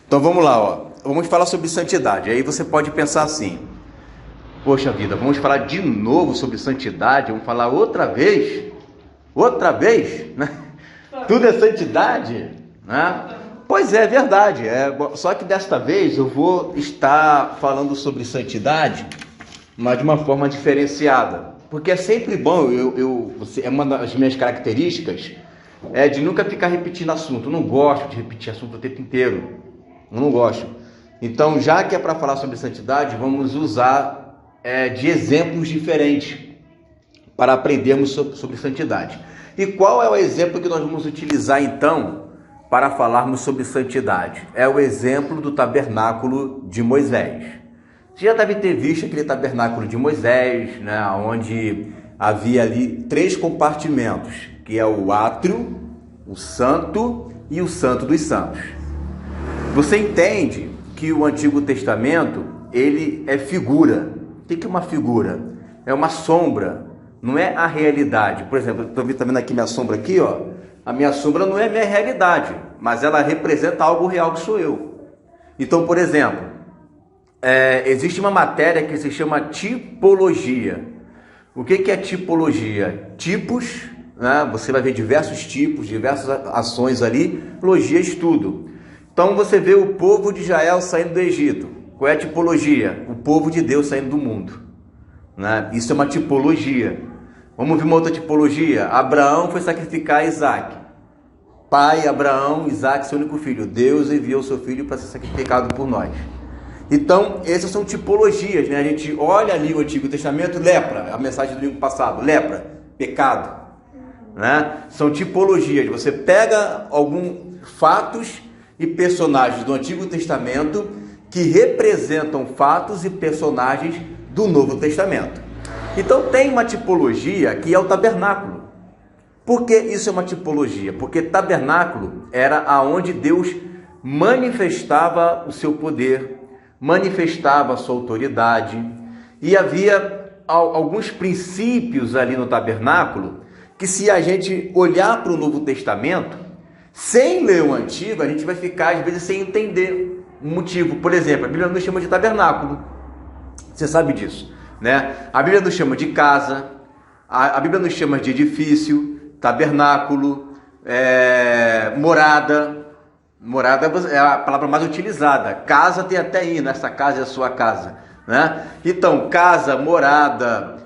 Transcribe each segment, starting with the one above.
Então vamos lá, ó. Vamos falar sobre santidade. Aí você pode pensar assim: poxa vida, vamos falar de novo sobre santidade? Vamos falar outra vez? Outra vez? Né? Tudo é santidade? Né? Pois é, verdade. Só que desta vez eu vou estar falando sobre santidade, mas de uma forma diferenciada. Porque é sempre bom, é uma das minhas características, de nunca ficar repetindo assunto. Eu não gosto de repetir assunto o tempo inteiro. Eu não gosto. Então, já que é para falar sobre santidade, vamos usar de exemplos diferentes para aprendermos sobre santidade. E qual é o exemplo que nós vamos utilizar então para falarmos sobre santidade? É o exemplo do tabernáculo de Moisés. Você já deve ter visto aquele tabernáculo de Moisés, né, onde havia ali 3 compartimentos, que é o átrio, o santo e o santo dos santos. Você entende que o Antigo Testamento, ele é figura. O que é uma figura? É uma sombra, não é a realidade. Por exemplo, estou vendo aqui minha sombra aqui, ó. A minha sombra não é a minha realidade, mas ela representa algo real que sou eu. Então, por exemplo, existe uma matéria que se chama tipologia. O que é tipologia? Tipos, né? Você vai ver diversos tipos, diversas ações ali. Logia, estudo. Então você vê o povo de Israel saindo do Egito. Qual é a tipologia? O povo de Deus saindo do mundo, né? Isso é uma tipologia. Vamos ver uma outra tipologia. Abraão foi sacrificar Isaac. Pai Abraão, Isaac, seu único filho. Deus enviou seu filho para ser sacrificado por nós. Então, essas são tipologias, né? A gente olha ali o Antigo Testamento, lepra, a mensagem do domingo passado, lepra, pecado, né? São tipologias. Você pega alguns fatos e personagens do Antigo Testamento que representam fatos e personagens do Novo Testamento. Então tem uma tipologia que é o tabernáculo. Por que isso é uma tipologia? Porque tabernáculo era aonde Deus manifestava o seu poder, manifestava a sua autoridade, e havia alguns princípios ali no tabernáculo que, se a gente olhar para o Novo Testamento, sem ler o Antigo, a gente vai ficar às vezes sem entender o motivo. Por exemplo, a Bíblia nos chama de tabernáculo, você sabe disso, né? A Bíblia nos chama de casa, a Bíblia nos chama de edifício, tabernáculo, morada. Morada é a palavra mais utilizada. Casa tem até aí, nessa casa é a sua casa, né? Então, casa, morada,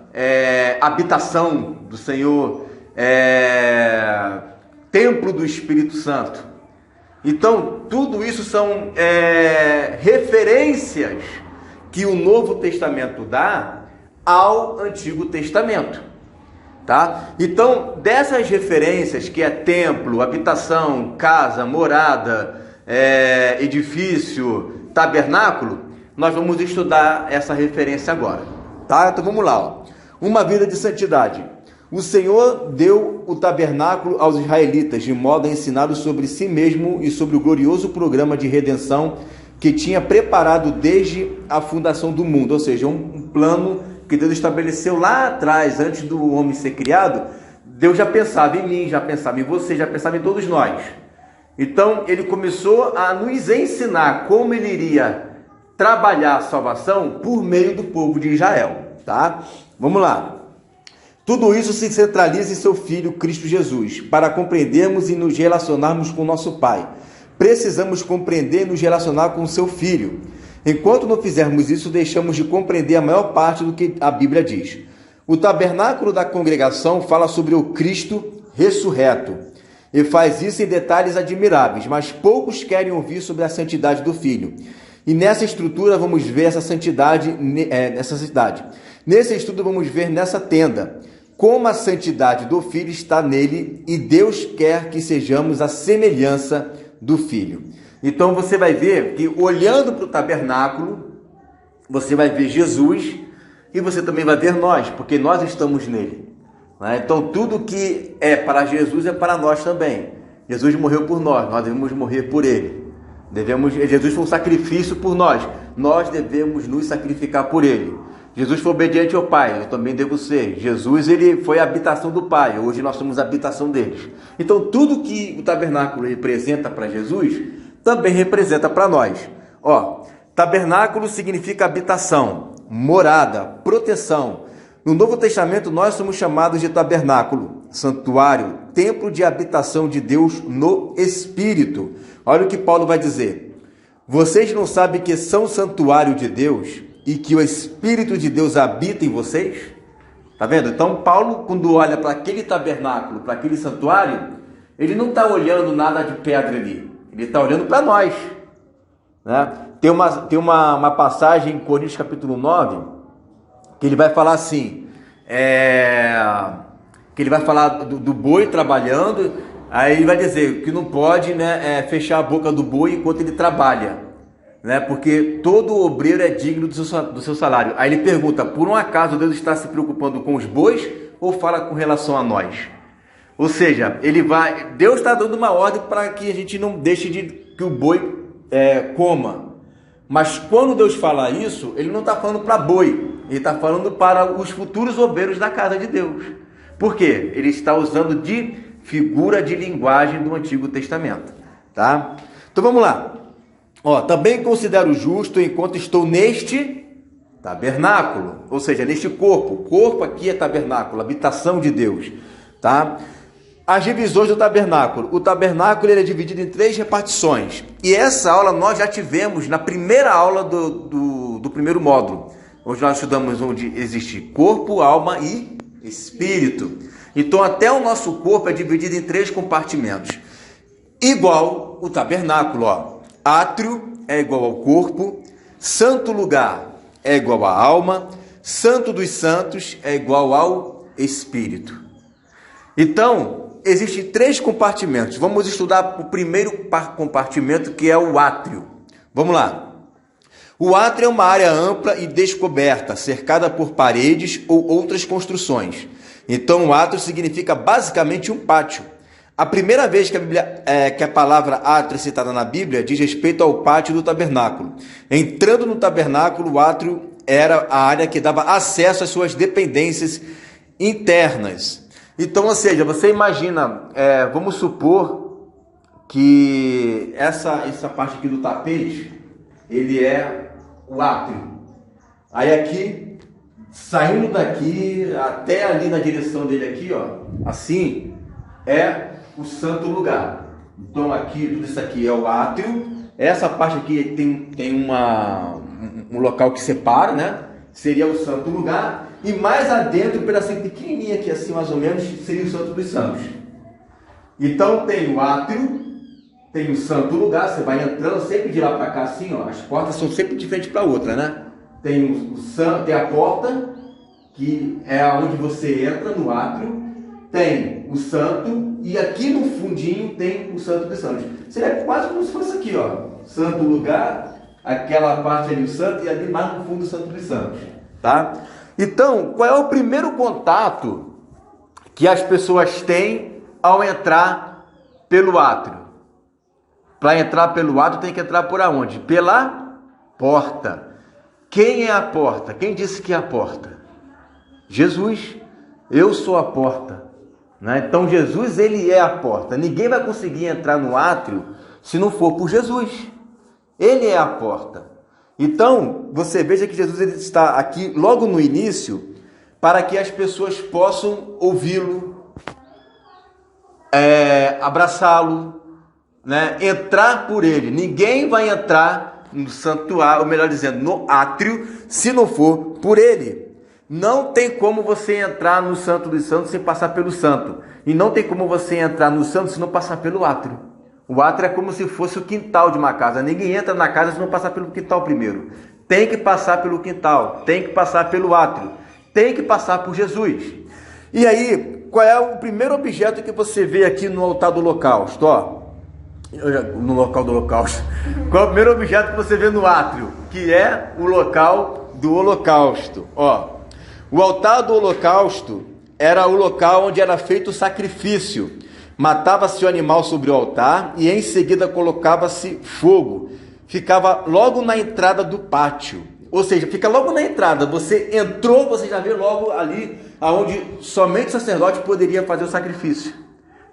habitação do Senhor, templo do Espírito Santo. Então, tudo isso são referências que o Novo Testamento dá ao Antigo Testamento, tá? Então, dessas referências, que é templo, habitação, casa, morada, edifício, tabernáculo, nós vamos estudar essa referência agora, tá? Então vamos lá, ó. Uma vida de santidade. O Senhor deu o tabernáculo aos israelitas, de modo a ensiná-los sobre si mesmo e sobre o glorioso programa de redenção que tinha preparado desde a fundação do mundo. Ou seja, um plano que Deus estabeleceu lá atrás, antes do homem ser criado. Deus já pensava em mim, já pensava em você, já pensava em todos nós. Então, ele começou a nos ensinar como ele iria trabalhar a salvação por meio do povo de Israel, tá? Vamos lá. Tudo isso se centraliza em seu Filho, Cristo Jesus. Para compreendermos e nos relacionarmos com nosso Pai, precisamos compreender e nos relacionar com seu Filho. Enquanto não fizermos isso, deixamos de compreender a maior parte do que a Bíblia diz. O tabernáculo da congregação fala sobre o Cristo ressurreto e faz isso em detalhes admiráveis, mas poucos querem ouvir sobre a santidade do Filho. E nessa estrutura vamos ver essa santidade, Nesse estudo vamos ver nessa tenda como a santidade do Filho está nele, e Deus quer que sejamos a semelhança do Filho. Então você vai ver que, olhando para o tabernáculo, você vai ver Jesus, e você também vai ver nós, porque nós estamos nele, né? Então tudo que é para Jesus é para nós também. Jesus morreu por nós devemos morrer por ele. Jesus foi um sacrifício por nós devemos nos sacrificar por ele. Jesus foi obediente ao Pai, eu também devo ser. Jesus, ele foi a habitação do Pai, hoje nós somos a habitação deles. Então tudo que o tabernáculo representa para Jesus, também representa para nós. Ó, tabernáculo significa habitação, morada, proteção. No Novo Testamento nós somos chamados de tabernáculo, santuário, templo de habitação de Deus no Espírito. Olha o que Paulo vai dizer. Vocês não sabem que são santuário de Deus e que o Espírito de Deus habita em vocês? Tá vendo? Então Paulo, quando olha para aquele tabernáculo, para aquele santuário, ele não está olhando nada de pedra ali. Ele está olhando para nós. Né? Tem uma passagem em Coríntios capítulo 9, que ele vai falar assim, que ele vai falar do boi trabalhando, aí ele vai dizer que não pode, né, fechar a boca do boi enquanto ele trabalha, né, porque todo obreiro é digno do seu salário. Aí ele pergunta, por um acaso Deus está se preocupando com os bois ou fala com relação a nós? Ou seja, Deus está dando uma ordem para que a gente não deixe que o boi coma. Mas quando Deus fala isso, ele não está falando para boi, ele está falando para os futuros obreiros da casa de Deus. Por quê? Ele está usando de figura de linguagem do Antigo Testamento. Tá? Então vamos lá. Ó, também considero justo enquanto estou neste tabernáculo, ou seja, neste corpo. O corpo aqui é tabernáculo, habitação de Deus. Tá? As divisões do tabernáculo. O tabernáculo ele é dividido em 3 repartições. E essa aula nós já tivemos na primeira aula do primeiro módulo. Hoje nós estudamos onde existe corpo, alma e espírito. Então até o nosso corpo é dividido em 3 compartimentos. Igual o tabernáculo. Ó. Átrio é igual ao corpo. Santo lugar é igual à alma. Santo dos santos é igual ao espírito. Então, existem 3 compartimentos. Vamos estudar o primeiro compartimento, que é o átrio. Vamos lá. O átrio é uma área ampla e descoberta, cercada por paredes ou outras construções. Então, o átrio significa basicamente um pátio. A primeira vez que a palavra átrio é citada na Bíblia diz respeito ao pátio do tabernáculo. Entrando no tabernáculo, o átrio era a área que dava acesso às suas dependências internas. Então, ou seja, você imagina, vamos supor que essa parte aqui do tapete, ele é o átrio. Aí aqui, saindo daqui, até ali na direção dele aqui, ó, assim, é o santo lugar. Então aqui, tudo isso aqui é o átrio. Essa parte aqui tem um local que separa, né? Seria o santo lugar. E mais adentro, um pedacinho pequenininho aqui, assim mais ou menos, seria o Santo dos Santos. Então tem o átrio, tem o santo lugar, você vai entrando sempre de lá para cá assim, ó, as portas são sempre de frente para outra, né? Tem tem a porta, que é onde você entra no átrio, tem o santo, e aqui no fundinho tem o Santo dos Santos. Seria quase como se fosse aqui, ó, santo lugar, aquela parte ali o santo, e ali mais no fundo o Santo dos Santos, tá? Então, qual é o primeiro contato que as pessoas têm ao entrar pelo átrio? Para entrar pelo átrio tem que entrar por aonde? Pela porta. Quem é a porta? Quem disse que é a porta? Jesus. Eu sou a porta. Né? Então Jesus, ele é a porta. Ninguém vai conseguir entrar no átrio se não for por Jesus. Ele é a porta. Então, você veja que Jesus ele está aqui logo no início para que as pessoas possam ouvi-lo, abraçá-lo, né? Entrar por ele. Ninguém vai entrar no santuário, ou melhor dizendo, no átrio, se não for por ele. Não tem como você entrar no Santo dos Santos sem passar pelo santo. E não tem como você entrar no santo se não passar pelo átrio. O átrio é como se fosse o quintal de uma casa. Ninguém entra na casa se não passar pelo quintal primeiro. Tem que passar pelo quintal, tem que passar pelo átrio, tem que passar por Jesus. E aí, qual é o primeiro objeto que você vê aqui no altar do holocausto? Ó, no local do holocausto. Qual é o primeiro objeto que você vê no átrio? Que é o local do holocausto. Ó, o altar do holocausto era o local onde era feito o sacrifício. Matava-se o animal sobre o altar e em seguida colocava-se fogo. Ficava logo na entrada do pátio. Ou seja, fica logo na entrada. Você entrou, você já vê logo ali aonde somente o sacerdote poderia fazer o sacrifício.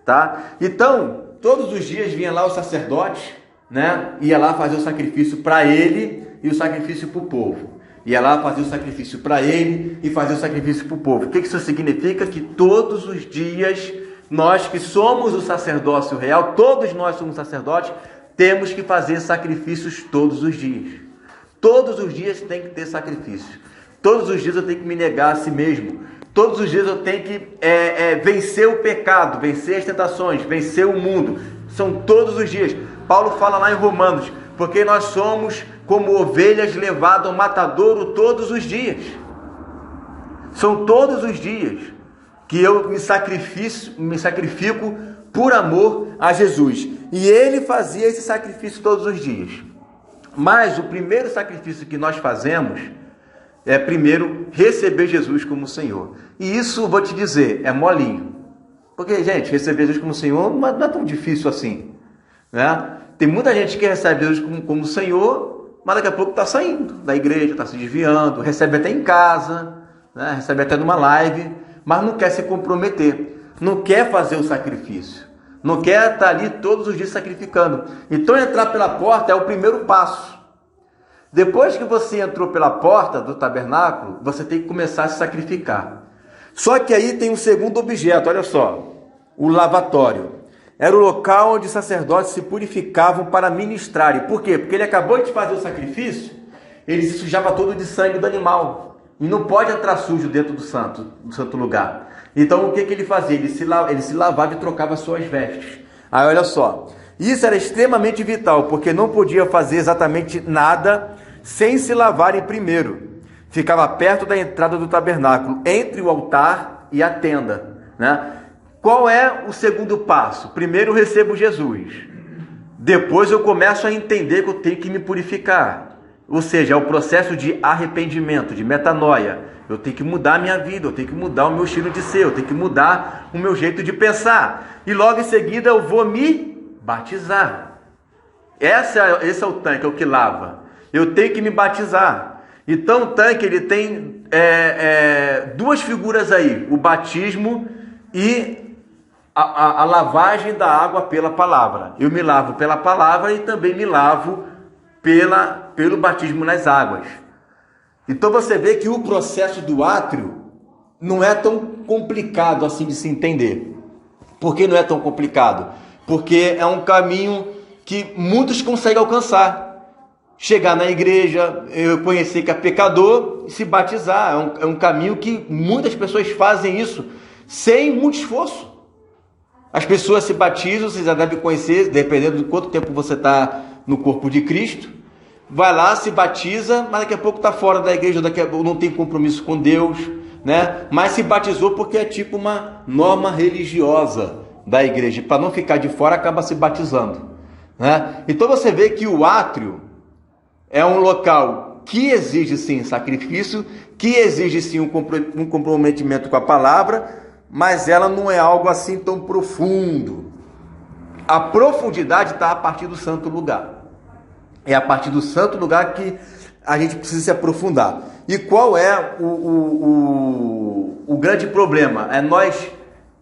Tá? Então, todos os dias vinha lá os sacerdotes, né? Ia lá fazer o sacrifício para ele e o sacrifício para o povo. Ia lá fazer o sacrifício para ele e fazer o sacrifício para o povo. O que isso significa? Que todos os dias, nós que somos o sacerdócio real, todos nós somos sacerdotes, temos que fazer sacrifícios todos os dias. Todos os dias tem que ter sacrifício. Todos os dias eu tenho que me negar a si mesmo. Todos os dias eu tenho que vencer o pecado, vencer as tentações, vencer o mundo. São todos os dias. Paulo fala lá em Romanos, porque nós somos como ovelhas levadas ao matadouro todos os dias. São todos os dias que eu me sacrifico por amor a Jesus. E ele fazia esse sacrifício todos os dias. Mas o primeiro sacrifício que nós fazemos é primeiro receber Jesus como Senhor. E isso, vou te dizer, é molinho. Porque, gente, receber Jesus como Senhor não é tão difícil assim, né? Tem muita gente que recebe Jesus como Senhor, mas daqui a pouco está saindo da igreja, está se desviando, recebe até em casa, né? Recebe até numa live, mas não quer se comprometer, não quer fazer o sacrifício, não quer estar ali todos os dias sacrificando. Então entrar pela porta é o primeiro passo. Depois que você entrou pela porta do tabernáculo, você tem que começar a se sacrificar. Só que aí tem um segundo objeto, olha só, o lavatório. Era o local onde os sacerdotes se purificavam para ministrarem. Por quê? Porque ele acabou de fazer o sacrifício, ele se sujava todo de sangue do animal. E não pode entrar sujo dentro do santo lugar. Então o que ele fazia? Ele se lavava e trocava suas vestes. Aí olha só, isso era extremamente vital, porque não podia fazer exatamente nada sem se lavarem primeiro. Ficava perto da entrada do tabernáculo, entre o altar e a tenda, né? Qual é o segundo passo? Primeiro eu recebo Jesus. Depois eu começo a entender que eu tenho que me purificar. Ou seja, é o processo de arrependimento, de metanoia. Eu tenho que mudar a minha vida, eu tenho que mudar o meu estilo de ser, eu tenho que mudar o meu jeito de pensar. E logo em seguida eu vou me batizar. Esse é o tanque, é o que lava. Eu tenho que me batizar. Então o tanque ele tem duas figuras aí, o batismo e a lavagem da água pela palavra. Eu me lavo pela palavra e também me lavo pelo batismo nas águas. Então você vê que o processo do átrio não é tão complicado assim de se entender. Por que não é tão complicado? Porque é um caminho que muitos conseguem alcançar. Chegar na igreja, eu conhecer que é pecador e se batizar. É um caminho que muitas pessoas fazem isso sem muito esforço. As pessoas se batizam, você já deve conhecer, dependendo de quanto tempo você está no corpo de Cristo. Vai lá, se batiza, mas daqui a pouco está fora da igreja, daqui a pouco não tem compromisso com Deus, né? Mas se batizou porque é tipo uma norma religiosa da igreja. Para não ficar de fora, acaba se batizando, né? Então você vê que o átrio é um local que exige sim sacrifício, que exige sim um comprometimento com a palavra, mas ela não é algo assim tão profundo. A profundidade está a partir do santo lugar. É a partir do santo lugar que a gente precisa se aprofundar. E qual é o grande problema? É nós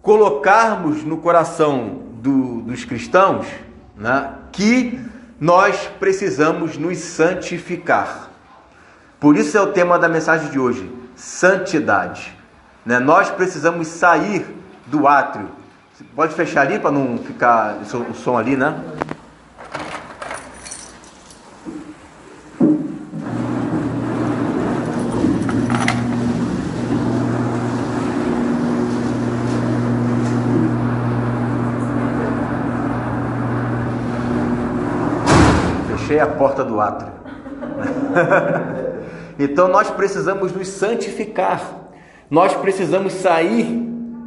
colocarmos no coração dos cristãos, né, que nós precisamos nos santificar. Por isso é o tema da mensagem de hoje, santidade. Né? Nós precisamos sair do átrio. Você pode fechar ali para não ficar o som ali, né? Fechei a porta do átrio. Então nós precisamos nos santificar. Nós precisamos sair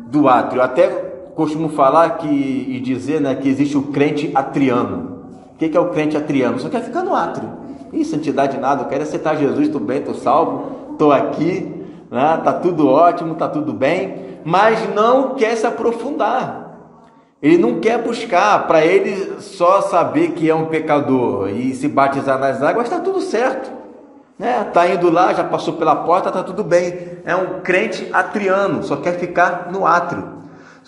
do átrio. Até costumo falar e dizer, né, que existe o crente atriano. O que é o crente atriano? Só quer ficar no átrio. Ih, santidade nada, eu quero aceitar Jesus, estou bem, estou salvo, estou aqui, né, tá tudo ótimo, tá tudo bem, mas não quer se aprofundar. Ele não quer buscar, para ele só saber que é um pecador e se batizar nas águas, está tudo certo. Está indo lá, já passou pela porta, está tudo bem. É um crente atriano, só quer ficar no átrio.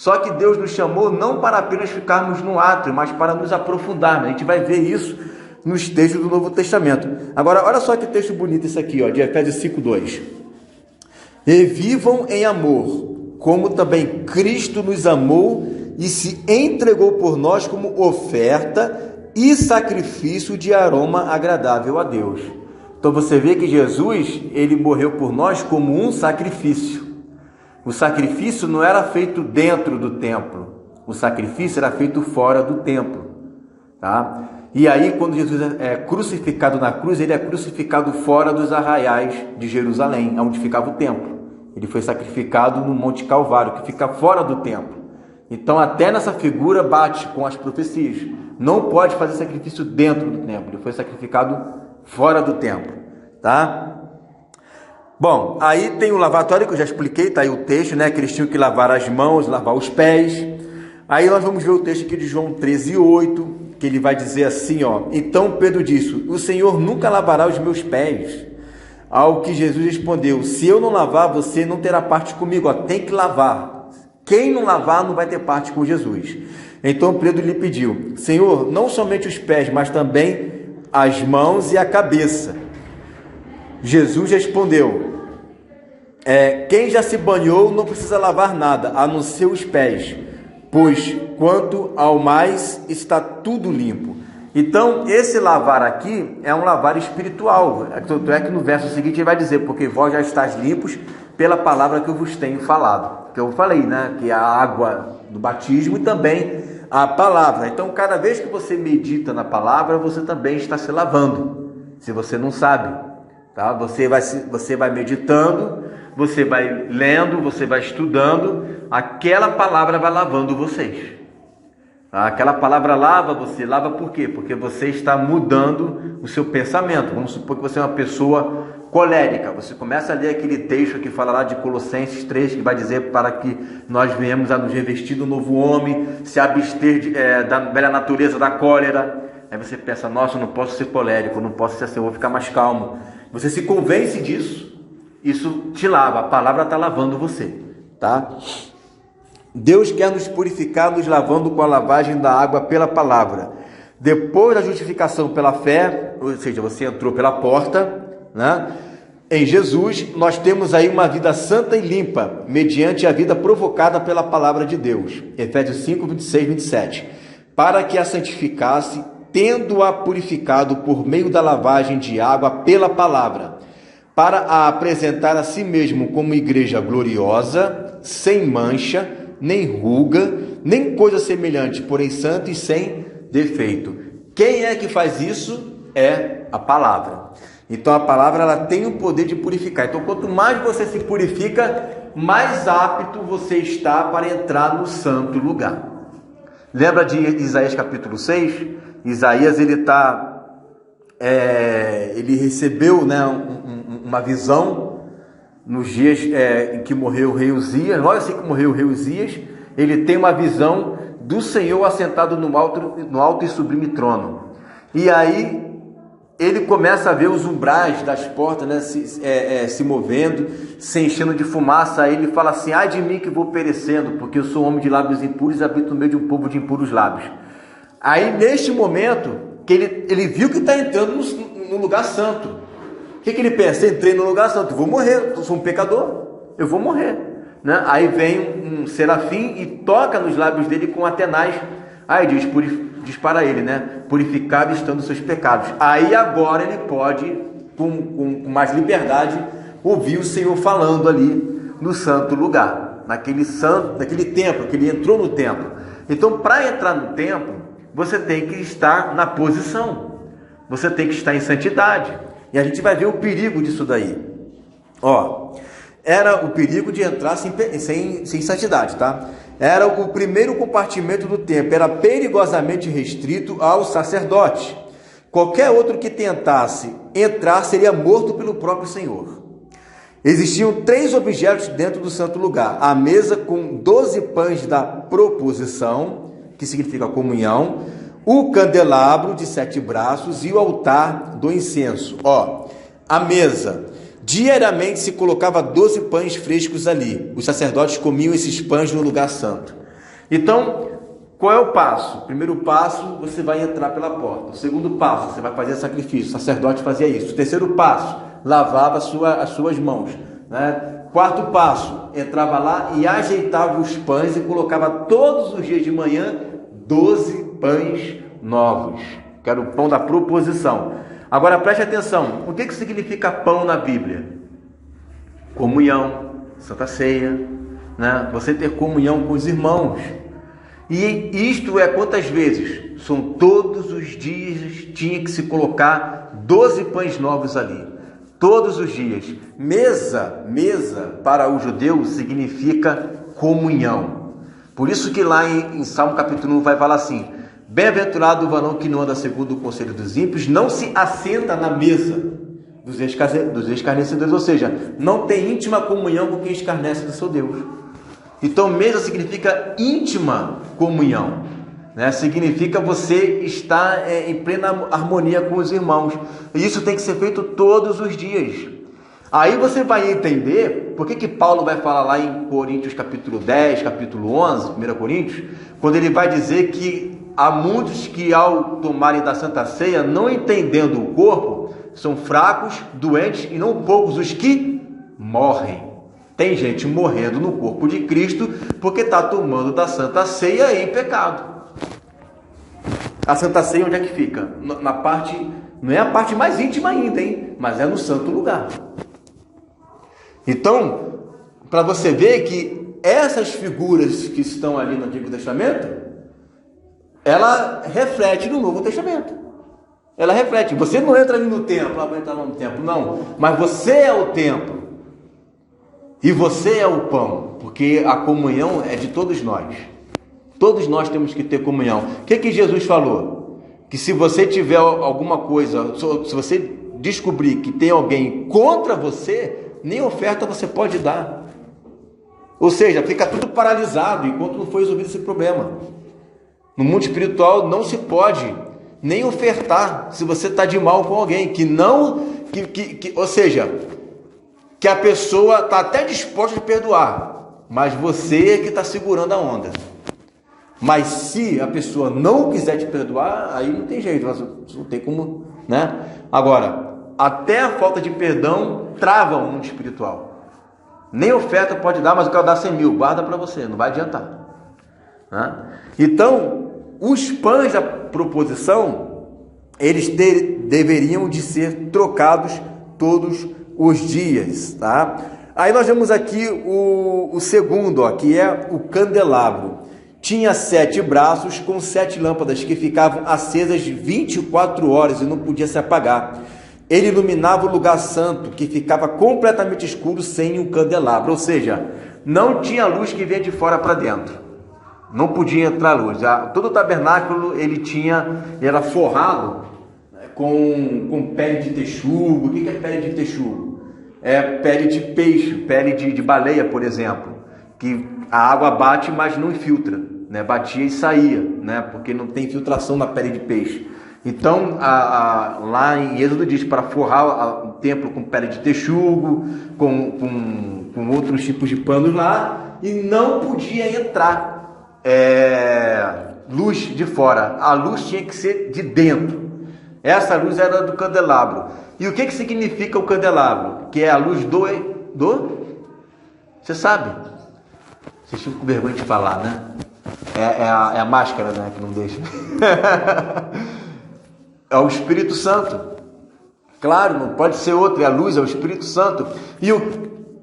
Só que Deus nos chamou não para apenas ficarmos no átrio, mas para nos aprofundarmos. A gente vai ver isso nos textos do Novo Testamento. Agora, olha só que texto bonito esse aqui, ó, de Efésios 5:2. E vivam em amor, como também Cristo nos amou e se entregou por nós como oferta e sacrifício de aroma agradável a Deus. Então você vê que Jesus, ele morreu por nós como um sacrifício. O sacrifício não era feito dentro do templo, o sacrifício era feito fora do templo, tá? E aí, quando Jesus é crucificado na cruz, ele é crucificado fora dos arraiais de Jerusalém, onde ficava o templo. Ele foi sacrificado no Monte Calvário, que fica fora do templo. Então, até nessa figura bate com as profecias. Não pode fazer sacrifício dentro do templo. Ele foi sacrificado fora do templo, tá? Bom, aí tem o lavatório que eu já expliquei, tá aí o texto, né? Que eles tinham que lavar as mãos, lavar os pés. Aí nós vamos ver o texto aqui de João 13:8, que ele vai dizer assim, ó: então Pedro disse: o Senhor nunca lavará os meus pés. Ao que Jesus respondeu: se eu não lavar, você não terá parte comigo, ó, tem que lavar. Quem não lavar não vai ter parte com Jesus. Então Pedro lhe pediu: Senhor, não somente os pés, mas também as mãos e a cabeça. Jesus respondeu: quem já se banhou não precisa lavar nada, a não ser os pés, pois quanto ao mais está tudo limpo. Então, esse lavar aqui é um lavar espiritual. Tanto é que no verso seguinte ele vai dizer: porque vós já estáis limpos pela palavra que eu vos tenho falado. Que eu falei, né? Que é a água do batismo e também a palavra. Então, cada vez que você medita na palavra, você também está se lavando. Se você não sabe, tá? Você vai meditando, você vai lendo, você vai estudando, aquela palavra vai lavando vocês. Aquela palavra lava você, lava por quê? Porque você está mudando o seu pensamento. Vamos supor que você é uma pessoa colérica. Você começa a ler aquele texto que fala lá de Colossenses 3, que vai dizer para que nós venhamos a nos revestir do novo homem, se abster da velha natureza, da cólera. Aí você pensa: nossa, eu não posso ser colérico, eu não posso ser assim, eu vou ficar mais calmo. Você se convence disso, isso te lava, a palavra está lavando você, tá? Deus quer nos purificar, nos lavando com a lavagem da água pela palavra. Depois da justificação pela fé, ou seja, você entrou pela porta, né? Em Jesus, nós temos aí uma vida santa e limpa, mediante a vida provocada pela palavra de Deus. Efésios 5, 26, 27. Para que a santificasse, tendo-a purificado por meio da lavagem de água pela palavra, para a apresentar a si mesmo como igreja gloriosa, sem mancha, nem ruga, nem coisa semelhante, porém santo e sem defeito. Quem é que faz isso? É a palavra. Então a palavra, ela tem o poder de purificar. Então quanto mais você se purifica, mais apto você está para entrar no santo lugar. Lembra de Isaías capítulo 6? Isaías, ele recebeu, né, uma visão nos dias em que morreu o rei Uzias. Logo assim que morreu o rei Uzias, ele tem uma visão do Senhor assentado no alto e sublime trono. E aí ele começa a ver os umbrais das portas, né, se movendo, se enchendo de fumaça. Aí ele fala assim: ai de mim que vou perecendo, porque eu sou homem de lábios impuros e habito no meio de um povo de impuros lábios. Aí neste momento que ele viu que está entrando no lugar santo, o que ele pensa? Entrei no lugar santo, eu vou morrer, eu sou um pecador, eu vou morrer, né? Aí vem um serafim e toca nos lábios dele com atenaz. Aí diz para ele, né? Purificado estão dos seus pecados. Aí agora ele pode, com mais liberdade, ouvir o Senhor falando ali no santo lugar, naquele templo, que ele entrou no templo. Então, para entrar no templo, você tem que estar na posição, você tem que estar em santidade. E a gente vai ver o perigo disso daí. Ó, era o perigo de entrar sem santidade, tá? Era o primeiro compartimento do templo, era perigosamente restrito aos sacerdotes. Qualquer outro que tentasse entrar seria morto pelo próprio Senhor. Existiam 3 objetos dentro do santo lugar: a mesa com 12 pães da proposição, que significa comunhão, o candelabro de 7 braços e o altar do incenso. Ó, a mesa, diariamente se colocava 12 pães frescos ali. Os sacerdotes comiam esses pães no lugar santo. Então, qual é o passo? O primeiro passo, você vai entrar pela porta. O segundo passo, você vai fazer sacrifício. O sacerdote fazia isso. O terceiro passo, lavava as suas mãos, né? Quarto passo, entrava lá e ajeitava os pães e colocava todos os dias de manhã 12 pães novos, que era o pão da proposição. Agora preste atenção, o que significa pão na Bíblia? Comunhão, Santa Ceia, né? Você ter comunhão com os irmãos. E isto é quantas vezes? São todos os dias, tinha que se colocar 12 pães novos ali. Todos os dias. Mesa para o judeu significa comunhão. Por isso que lá em Salmo capítulo 1 vai falar assim: bem-aventurado o varão que não anda segundo o conselho dos ímpios, não se assenta na mesa dos escarnecedores, ou seja, não tem íntima comunhão com quem escarnece do seu Deus. Então, mesa significa íntima comunhão, né? Significa você estar em plena harmonia com os irmãos. E isso tem que ser feito todos os dias. Aí você vai entender por que Paulo vai falar lá em Coríntios capítulo 10, capítulo 11, 1 Coríntios, quando ele vai dizer que há muitos que ao tomarem da Santa Ceia, não entendendo o corpo, são fracos, doentes e não poucos os que morrem. Tem gente morrendo no corpo de Cristo porque está tomando da Santa Ceia em pecado. A Santa Ceia onde é que fica? Na parte, não é a parte mais íntima ainda, hein? Mas é no santo lugar. Então, para você ver que essas figuras que estão ali no Antigo Testamento, ela reflete no Novo Testamento. Ela reflete. Você não entra ali no templo, vai entrar no templo, não. Mas você é o templo. E você é o pão, porque a comunhão é de todos nós. Todos nós temos que ter comunhão. O que Jesus falou? Que se você tiver alguma coisa, se você descobrir que tem alguém contra você, nem oferta você pode dar. Ou seja, fica tudo paralisado enquanto não for resolvido esse problema. No mundo espiritual não se pode nem ofertar se você está de mal com alguém, ou seja, que a pessoa está até disposta a perdoar, mas você é que está segurando a onda. Mas se a pessoa não quiser te perdoar, aí não tem jeito, não tem como, né? Agora, até a falta de perdão trava o mundo espiritual. Nem oferta pode dar, mas eu quero dar 100 mil, guarda para você, não vai adiantar, né? Então, os pães da proposição, eles deveriam de ser trocados todos os dias, tá? Aí nós vemos aqui o segundo, ó, que é o candelabro. Tinha 7 braços com 7 lâmpadas que ficavam acesas 24 horas e não podia se apagar. Ele iluminava o lugar santo, que ficava completamente escuro sem um candelabro, ou seja, não tinha luz que vinha de fora para dentro. Não podia entrar luz. Todo o tabernáculo ele era forrado com pele de texugo. O que é pele de texugo? É pele de peixe, pele de baleia, por exemplo, que a água bate, mas não infiltra, né? Batia e saía, né? Porque não tem infiltração na pele de peixe. Então, lá em Êxodo diz para forrar o templo com pele de texugo, com outros tipos de panos lá, e não podia entrar luz de fora. A luz tinha que ser de dentro. Essa luz era do candelabro. E o que significa o candelabro? Que é a luz do... Você sabe? Vocês ficam com vergonha de falar, né? É a máscara, né? Que não deixa. É o Espírito Santo. Claro, não pode ser outro. É a luz, é o Espírito Santo. E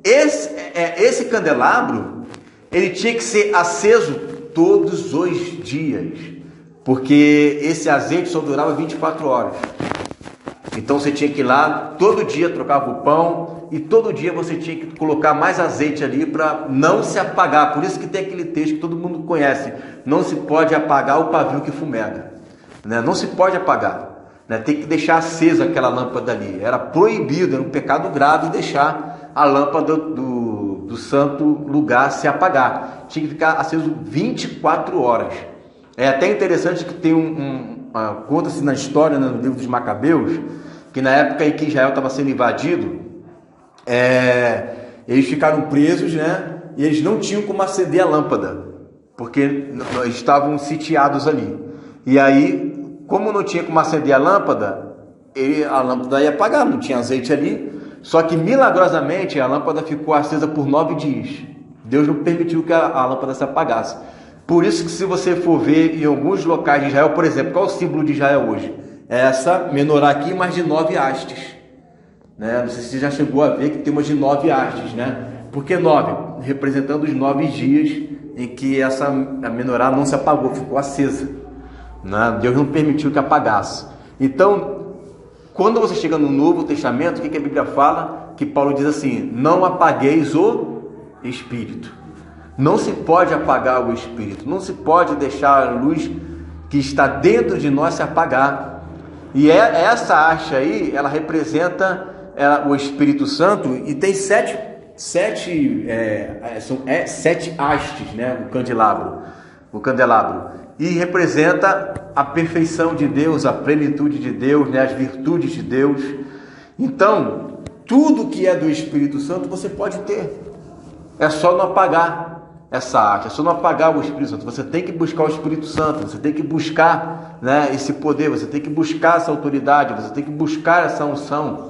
esse candelabro, ele tinha que ser aceso todos os dias. Porque esse azeite só durava 24 horas. Então você tinha que ir lá, todo dia trocava o pão, e todo dia você tinha que colocar mais azeite ali para não se apagar. Por isso que tem aquele texto que todo mundo conhece: não se pode apagar o pavio que fumega, né? Não se pode apagar, né? Tem que deixar acesa aquela lâmpada ali. Era proibido, era um pecado grave deixar a lâmpada do santo lugar se apagar. Tinha que ficar aceso 24 horas. É até interessante que tem conta-se na história, né, no livro dos Macabeus, que na época em que Israel estava sendo invadido, eles ficaram presos, né? E eles não tinham como acender a lâmpada. porque estavam sitiados ali. E aí, como não tinha como acender a lâmpada ia apagar, não tinha azeite ali. Só que milagrosamente a lâmpada ficou acesa por 9 dias. Deus não permitiu que a lâmpada se apagasse. Por isso que, se você for ver em alguns locais de Israel, por exemplo, qual é o símbolo de Israel hoje? É essa menorá aqui, mas de 9 hastes, né? Não sei se você já chegou a ver que tem umas de 9 hastes, né? Por que 9? Representando os 9 dias em que a menorá não se apagou, ficou acesa, né? Deus não permitiu que apagasse. Então, quando você chega no Novo Testamento, o que a Bíblia fala? Que Paulo diz assim: não apagueis o Espírito. Não se pode apagar o Espírito, não se pode deixar a luz que está dentro de nós se apagar. E essa haste aí, ela representa o Espírito Santo, e tem sete hastes, né? O candelabro, e representa a perfeição de Deus, a plenitude de Deus, né? As virtudes de Deus. Então, tudo que é do Espírito Santo você pode ter. É só não apagar essa arte, é só não apagar o Espírito Santo. Você tem que buscar o Espírito Santo, você tem que buscar, né, esse poder, você tem que buscar essa autoridade, você tem que buscar essa unção.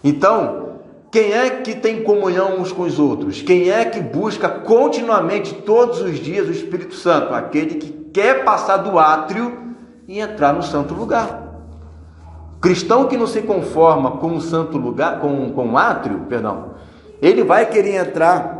Então, quem é que tem comunhão uns com os outros? Quem é que busca continuamente, todos os dias, o Espírito Santo? Aquele que quer passar do átrio e entrar no santo lugar. Cristão que não se conforma com o santo lugar, com o átrio, ele vai querer entrar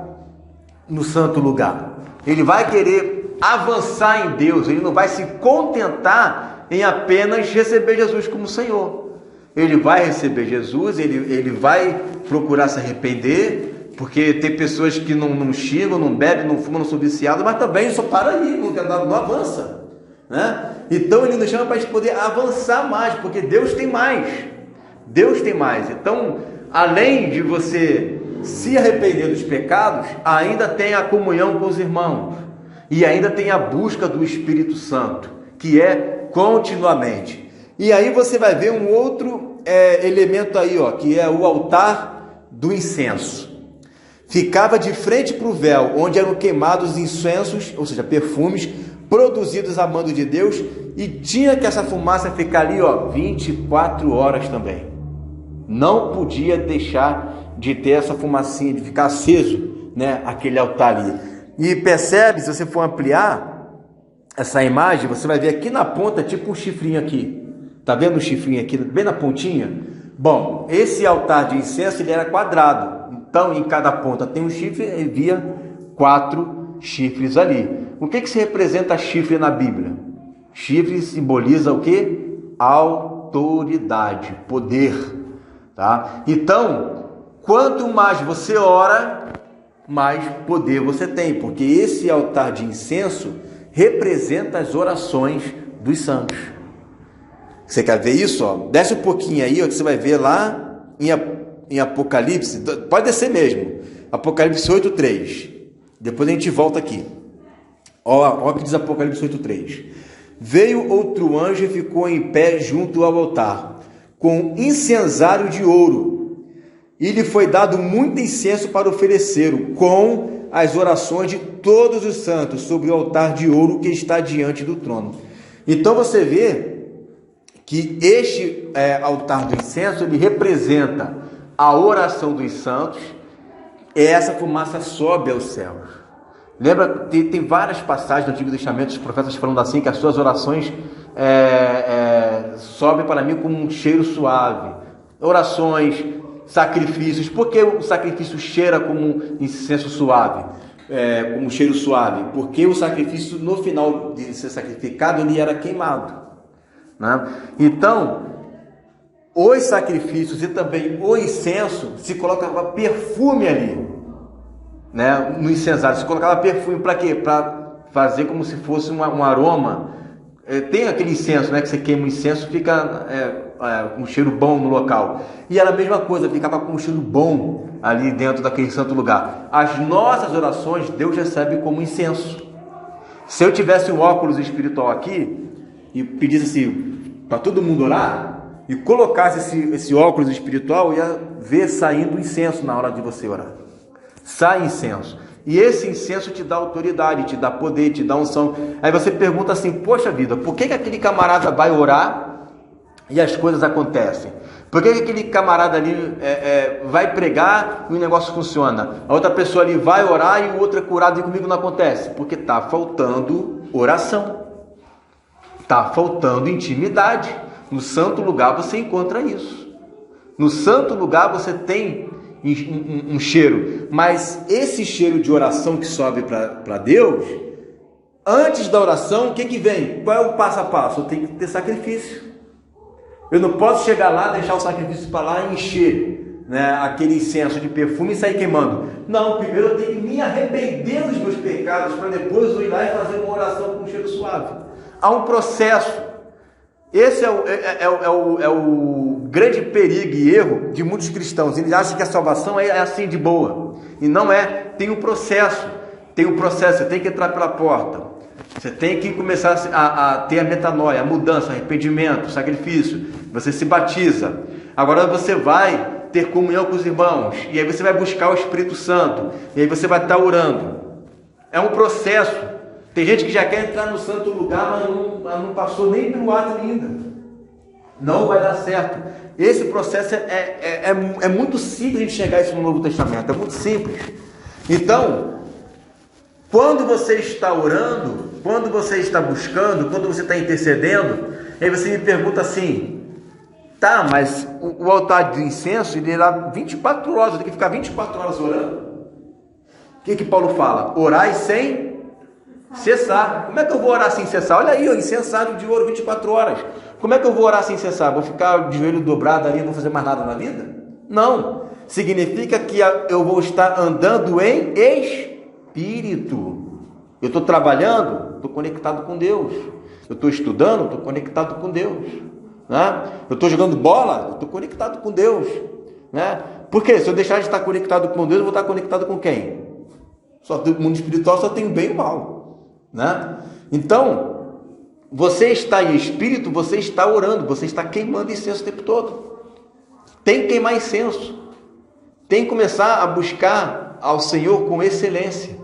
no santo lugar. Ele vai querer avançar em Deus. Ele não vai se contentar em apenas receber Jesus como Senhor. Ele vai receber Jesus, ele vai procurar se arrepender, porque tem pessoas que não xingam, não bebem, não fumam, não são viciados, mas também só para aí, não avança, né? Então ele nos chama para a gente poder avançar mais, porque Deus tem mais. Deus tem mais. Então, além de você se arrepender dos pecados, ainda tem a comunhão com os irmãos, e ainda tem a busca do Espírito Santo, que é continuamente. E aí você vai ver um outro elemento aí, ó, que é o altar do incenso. Ficava de frente para o véu, onde eram queimados incensos, ou seja, perfumes, produzidos a mando de Deus, e tinha que essa fumaça ficar ali, ó, 24 horas também. Não podia deixar de ter essa fumacinha, de ficar aceso, né, aquele altar ali. E percebe, se você for ampliar essa imagem, você vai ver aqui na ponta, tipo um chifrinho aqui. Tá vendo o chifrinho aqui, bem na pontinha? Bom, esse altar de incenso, ele era quadrado. Então, em cada ponta tem um chifre, e via 4 chifres ali. O que se representa chifre na Bíblia? Chifre simboliza o quê? Autoridade, poder, tá? Então, quanto mais você ora, mais poder você tem, porque esse altar de incenso representa as orações dos santos. Você quer ver isso? Ó? Desce um pouquinho aí, ó, que você vai ver lá em Apocalipse. Pode descer mesmo. Apocalipse 8:3. Depois a gente volta aqui. Olha o que diz Apocalipse 8:3. Veio outro anjo e ficou em pé junto ao altar, com incensário de ouro. E lhe foi dado muito incenso para oferecer, com as orações de todos os santos, sobre o altar de ouro que está diante do trono. Então você vê que este altar do incenso, ele representa a oração dos santos, e essa fumaça sobe aos céus. Lembra, tem várias passagens do Antigo Testamento, os profetas falando assim, que as suas orações sobem para mim como um cheiro suave. Orações, sacrifícios. Por que o sacrifício cheira como um incenso suave? Como um cheiro suave? Porque o sacrifício, no final de ser sacrificado, ele era queimado, né? Então, os sacrifícios e também o incenso, se colocava perfume ali, né? No incensário se colocava perfume para quê? Para fazer como se fosse um aroma. Tem aquele incenso, né, que você queima o incenso, fica um cheiro bom no local. E era a mesma coisa, ficava com um cheiro bom ali dentro daquele santo lugar. As nossas orações Deus recebe como incenso. Se eu tivesse um óculos espiritual aqui e pedisse assim para todo mundo orar, e colocasse esse óculos espiritual, ia ver saindo incenso na hora de você orar. Sai incenso. E esse incenso te dá autoridade, te dá poder, te dá unção. Aí você pergunta assim, poxa vida, por que aquele camarada vai orar e as coisas acontecem? Por que aquele camarada ali vai pregar e o negócio funciona? A outra pessoa ali vai orar e o outro é curado e comigo não acontece? Porque está faltando oração. Está faltando intimidade. No santo lugar você encontra isso. No santo lugar você tem um cheiro. Mas esse cheiro de oração que sobe para Deus, antes da oração, o que vem? Qual é o passo a passo? Eu tenho que ter sacrifício. Eu não posso chegar lá, deixar o sacrifício para lá e encher, né, aquele incenso de perfume e sair queimando. Não, primeiro eu tenho que me arrepender dos meus pecados para depois eu ir lá e fazer uma oração com um cheiro suave. Há um processo. Esse é o grande perigo e erro de muitos cristãos. Eles acham que a salvação é assim de boa. E não é. Tem um processo. Você tem que entrar pela porta. Você tem que começar a ter a metanoia, a mudança, arrependimento, sacrifício. Você se batiza. Agora você vai ter comunhão com os irmãos. E aí você vai buscar o Espírito Santo. E aí você vai estar orando. É um processo. Tem gente que já quer entrar no santo lugar, mas não passou nem pelo ato ainda. Não vai dar certo. Esse processo é muito simples a gente chegar a isso no Novo Testamento. É muito simples. Então, quando você está orando, quando você está buscando, quando você está intercedendo, aí você me pergunta assim, tá, mas o altar de incenso, ele era 24 horas, eu tenho que ficar 24 horas orando? O que Paulo fala? Orai sem cessar. Como é que eu vou orar sem cessar? Olha aí, o incensário de ouro 24 horas. Como é que eu vou orar sem cessar? Vou ficar de joelho dobrado ali e não vou fazer mais nada na vida? Não. Significa que eu vou estar andando em espírito. Eu estou trabalhando, estou conectado com Deus. Eu estou estudando, estou conectado com Deus. Né? Eu estou jogando bola, estou conectado com Deus. Né? Porque se eu deixar de estar conectado com Deus, eu vou estar conectado com quem? Só do mundo espiritual só tem o bem e o mal. Né? Então, você está em espírito, você está orando, você está queimando incenso o tempo todo. Tem que queimar incenso. Tem que começar a buscar ao Senhor com excelência.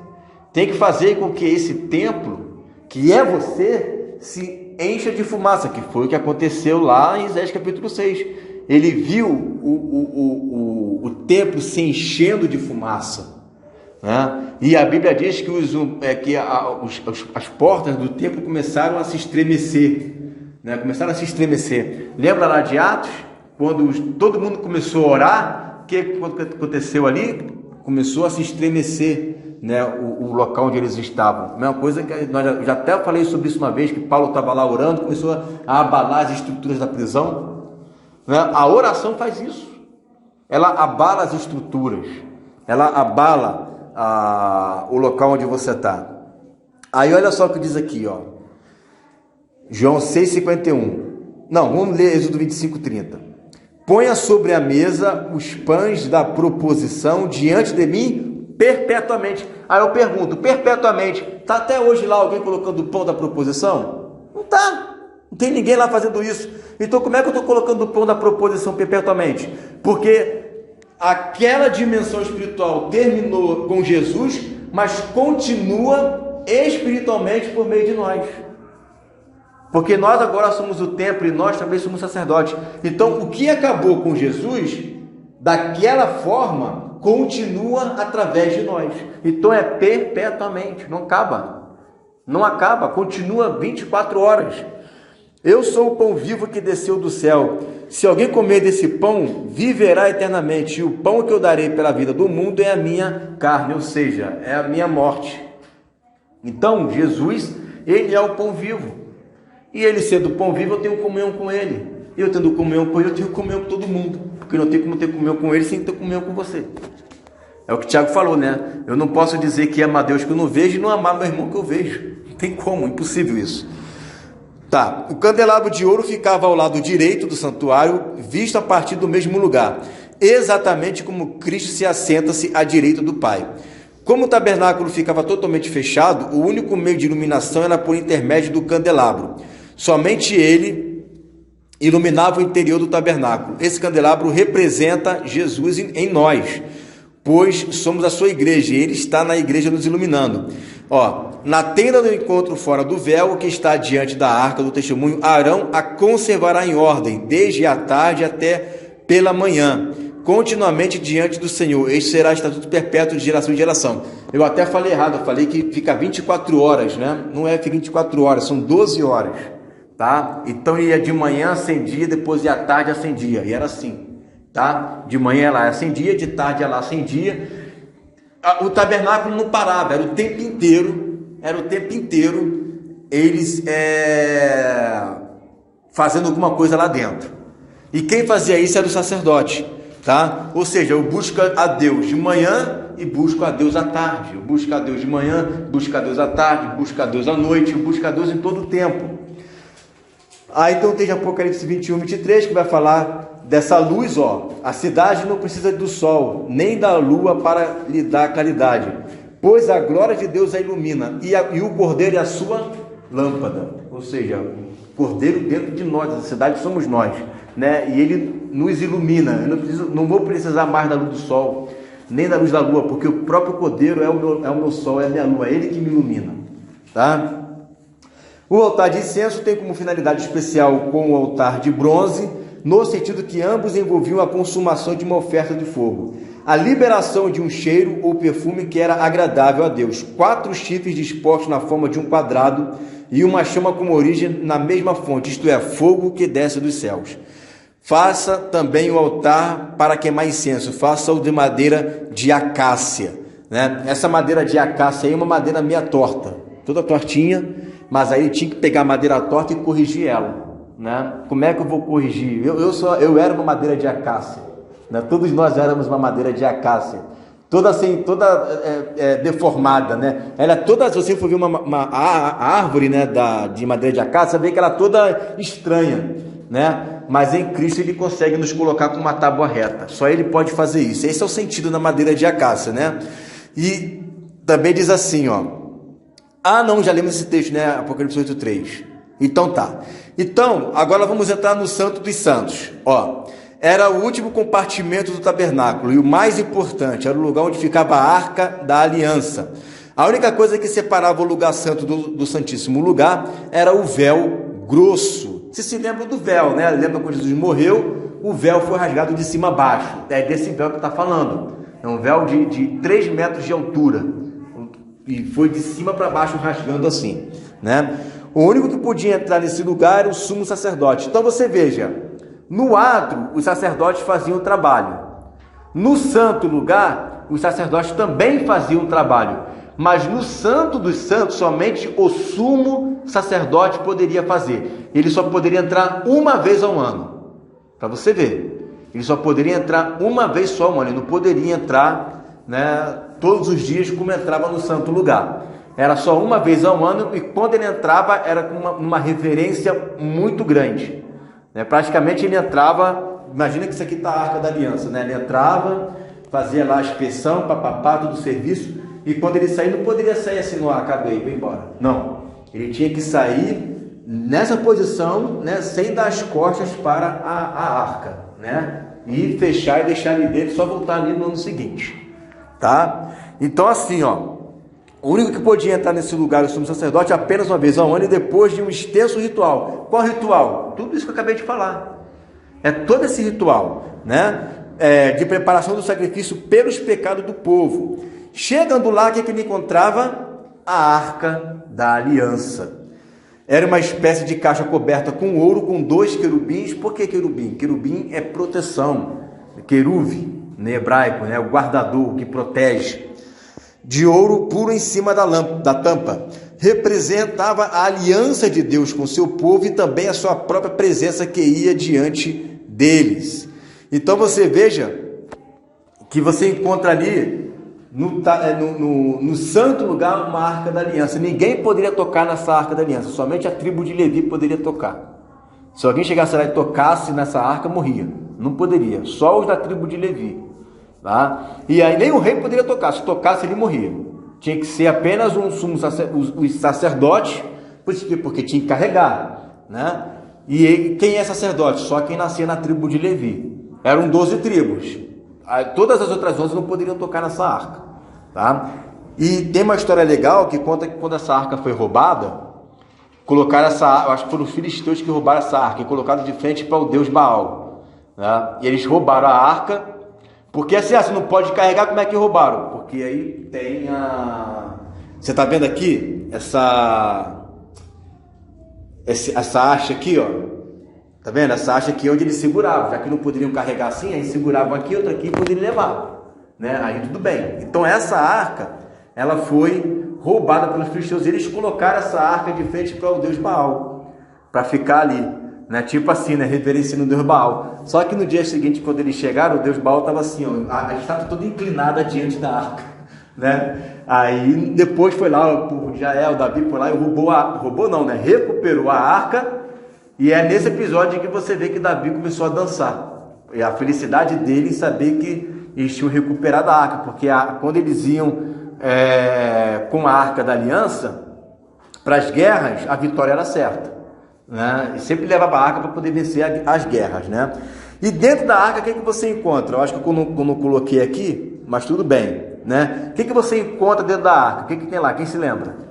Tem que fazer com que esse templo, que é você, se encha de fumaça, que foi o que aconteceu lá em Isaías capítulo 6. Ele viu o templo se enchendo de fumaça. Né? E a Bíblia diz que as portas do templo começaram a se estremecer. Né? Começaram a se estremecer. Lembra lá de Atos? Quando todo mundo começou a orar, o que aconteceu ali? Começou a se estremecer, né, o local onde eles estavam. A mesma coisa que nós já até falei sobre isso uma vez, que Paulo estava lá orando, começou a abalar as estruturas da prisão. Né? A oração faz isso. Ela abala as estruturas. Ela abala o local onde você está. Aí olha só o que diz aqui, ó. João 6,51. Não, vamos ler Êxodo 25:30. Ponha sobre a mesa os pães da proposição diante de mim perpetuamente. Aí eu pergunto, perpetuamente, está até hoje lá alguém colocando o pão da proposição? Não está. Não tem ninguém lá fazendo isso. Então como é que eu estou colocando o pão da proposição perpetuamente? Porque aquela dimensão espiritual terminou com Jesus, mas continua espiritualmente por meio de nós. Porque nós agora somos o templo e nós também somos sacerdotes. Então, o que acabou com Jesus, daquela forma, continua através de nós. Então, é perpetuamente, não acaba. Não acaba, continua 24 horas. Eu sou o pão vivo que desceu do céu. Se alguém comer desse pão, viverá eternamente. E o pão que eu darei pela vida do mundo é a minha carne, ou seja, é a minha morte. Então, Jesus, ele é o pão vivo. E ele sendo pão vivo, eu tenho comunhão com ele. E eu tendo comunhão com ele, eu tenho comunhão com todo mundo. Porque não tem como ter comunhão com ele sem ter comunhão com você. É o que o Tiago falou, né? Eu não posso dizer que amo a Deus que eu não vejo e não amar meu irmão que eu vejo. Não tem como, impossível isso. Tá, o candelabro de ouro ficava ao lado direito do santuário, visto a partir do mesmo lugar. Exatamente como Cristo se assenta-se à direita do Pai. Como o tabernáculo ficava totalmente fechado, o único meio de iluminação era por intermédio do candelabro. Somente ele iluminava o interior do tabernáculo. Esse candelabro representa Jesus em nós. pois somos a sua igreja, e ele está na igreja nos iluminando. Ó, na tenda do encontro fora do véu, que está diante da arca do testemunho, Arão a conservará em ordem, desde a tarde até pela manhã, continuamente diante do Senhor. Este será estatuto perpétuo de geração em geração. Eu até falei errado, eu falei que fica 24 horas, né? Não é 24 horas, são 12 horas, tá? Então ia de manhã acendia, depois ia à tarde acendia, e era assim, tá? De manhã ela acendia, de tarde ela acendia. O tabernáculo não parava, era o tempo inteiro eles fazendo alguma coisa lá dentro. E quem fazia isso era o sacerdote, tá? Ou seja, eu busco a Deus de manhã e busco a Deus à tarde. Eu busco a Deus de manhã, busco a Deus à tarde, busco a Deus à noite, eu busco a Deus em todo o tempo. Então tem Apocalipse 21, 23, que vai falar dessa luz, ó. A cidade não precisa do sol, nem da lua para lhe dar claridade, pois a glória de Deus a ilumina, e o Cordeiro é a sua lâmpada. Ou seja, o Cordeiro dentro de nós, a cidade somos nós, né? E ele nos ilumina. Eu não vou precisar mais da luz do sol, nem da luz da lua, porque o próprio Cordeiro é o meu sol, é a minha lua, é ele que me ilumina, tá? O altar de incenso tem como finalidade especial com o altar de bronze, no sentido que ambos envolviam a consumação de uma oferta de fogo, a liberação de um cheiro ou perfume que era agradável a Deus. 4 chifres dispostos na forma de um quadrado e uma chama como origem na mesma fonte, isto é, fogo que desce dos céus. Faça também o altar para queimar incenso, faça-o de madeira de acácia, né? Essa madeira de acácia aí é uma madeira meia torta, toda tortinha, mas aí tinha que pegar a madeira torta e corrigir ela, né? Como é que eu vou corrigir? Eu era uma madeira de acácia, né? Todos nós éramos uma madeira de acácia, toda assim, deformada, né? Ela toda, se você for ver a árvore, né, de madeira de acácia, você vê que ela é toda estranha, né? Mas em Cristo ele consegue nos colocar com uma tábua reta. Só ele pode fazer isso. Esse é o sentido da madeira de acácia, né? E também diz assim, ó. Não, já lemos esse texto, né? Apocalipse 8:3. Então tá. Então, agora vamos entrar no Santo dos Santos. Ó, era o último compartimento do tabernáculo e o mais importante, era o lugar onde ficava a Arca da Aliança. A única coisa que separava o lugar santo do Santíssimo Lugar era o véu grosso. Você se lembra do véu, né? Lembra quando Jesus morreu? O véu foi rasgado de cima a baixo. É desse véu que está falando. É um véu de 3 metros de altura. E foi de cima para baixo rasgando assim, né? O único que podia entrar nesse lugar era o sumo sacerdote. Então você veja, no átrio os sacerdotes faziam o trabalho. No santo lugar, os sacerdotes também faziam o trabalho. Mas no santo dos santos, somente o sumo sacerdote poderia fazer. Ele só poderia entrar uma vez ao ano. Para você ver. Ele só poderia entrar uma vez só ao ano. Ele não poderia entrar, né, todos os dias como entrava no santo lugar. Era só uma vez ao ano, e quando ele entrava era com uma reverência muito grande, né? Praticamente ele entrava, imagina que isso aqui está a Arca da Aliança, né? Ele entrava, fazia lá a inspeção, papapá, todo o serviço, e quando ele saía, não poderia sair assim no acabei, vou embora. Não, ele tinha que sair nessa posição, né, sem dar as costas para a arca, né? E fechar e deixar ali dentro, só voltar ali no ano seguinte, tá? Então assim, ó, o único que podia entrar nesse lugar, o sumo sacerdote, apenas uma vez ao ano e depois de um extenso ritual. Qual ritual? Tudo isso que eu acabei de falar. É todo esse ritual, né? De preparação do sacrifício pelos pecados do povo. Chegando lá, o que ele encontrava? A Arca da Aliança. Era uma espécie de caixa coberta com ouro, com 2 querubins. Por que querubim? Querubim é proteção. Queruve, no hebraico, né? O guardador que protege. De ouro puro em cima da tampa. Representava a aliança de Deus com seu povo e também a sua própria presença que ia diante deles. Então você veja que você encontra ali no santo lugar uma Arca da Aliança. Ninguém poderia tocar nessa Arca da Aliança, somente a tribo de Levi poderia tocar. Se alguém chegasse lá e tocasse nessa arca, morria. Não poderia, só os da tribo de Levi. Tá? E aí nem o rei poderia tocar, se tocasse ele morria. Tinha que ser apenas os sacerdotes, porque tinha que carregar, né? E quem é sacerdote? Só quem nascia na tribo de Levi. Eram 12 tribos, todas as outras 11 não poderiam tocar nessa arca, tá? E tem uma história legal que conta que quando essa arca foi roubada, colocaram acho que foram os filisteus que roubaram essa arca e colocaram de frente para o deus Baal, né? E eles roubaram a arca, porque assim, você não pode carregar, como é que roubaram? Porque aí tem você está vendo aqui essa haste aqui, ó. Tá vendo? Essa haste aqui é onde eles seguravam, já que não poderiam carregar assim, aí seguravam aqui, outra aqui e poderiam levar, né? Aí tudo bem. Então essa arca, ela foi roubada pelos filisteus. Eles colocaram essa arca de frente para o deus Baal, para ficar ali, né? Tipo assim, né? Reverenciando o deus Baal. Só que no dia seguinte, quando eles chegaram, o deus Baal estava assim, ó, a estátua toda inclinada diante da arca, né? Aí depois foi lá o Jael, Davi foi lá e recuperou a arca. E é nesse episódio que você vê que Davi começou a dançar. E a felicidade dele em saber que eles tinham recuperado a arca, porque quando eles iam com a arca da aliança para as guerras, a vitória era certa, né? E sempre levava a arca para poder vencer as guerras, né? E dentro da arca, o que você encontra? Eu acho que eu não coloquei aqui, mas tudo bem, né? O que você encontra dentro da arca? O que tem lá? Quem se lembra?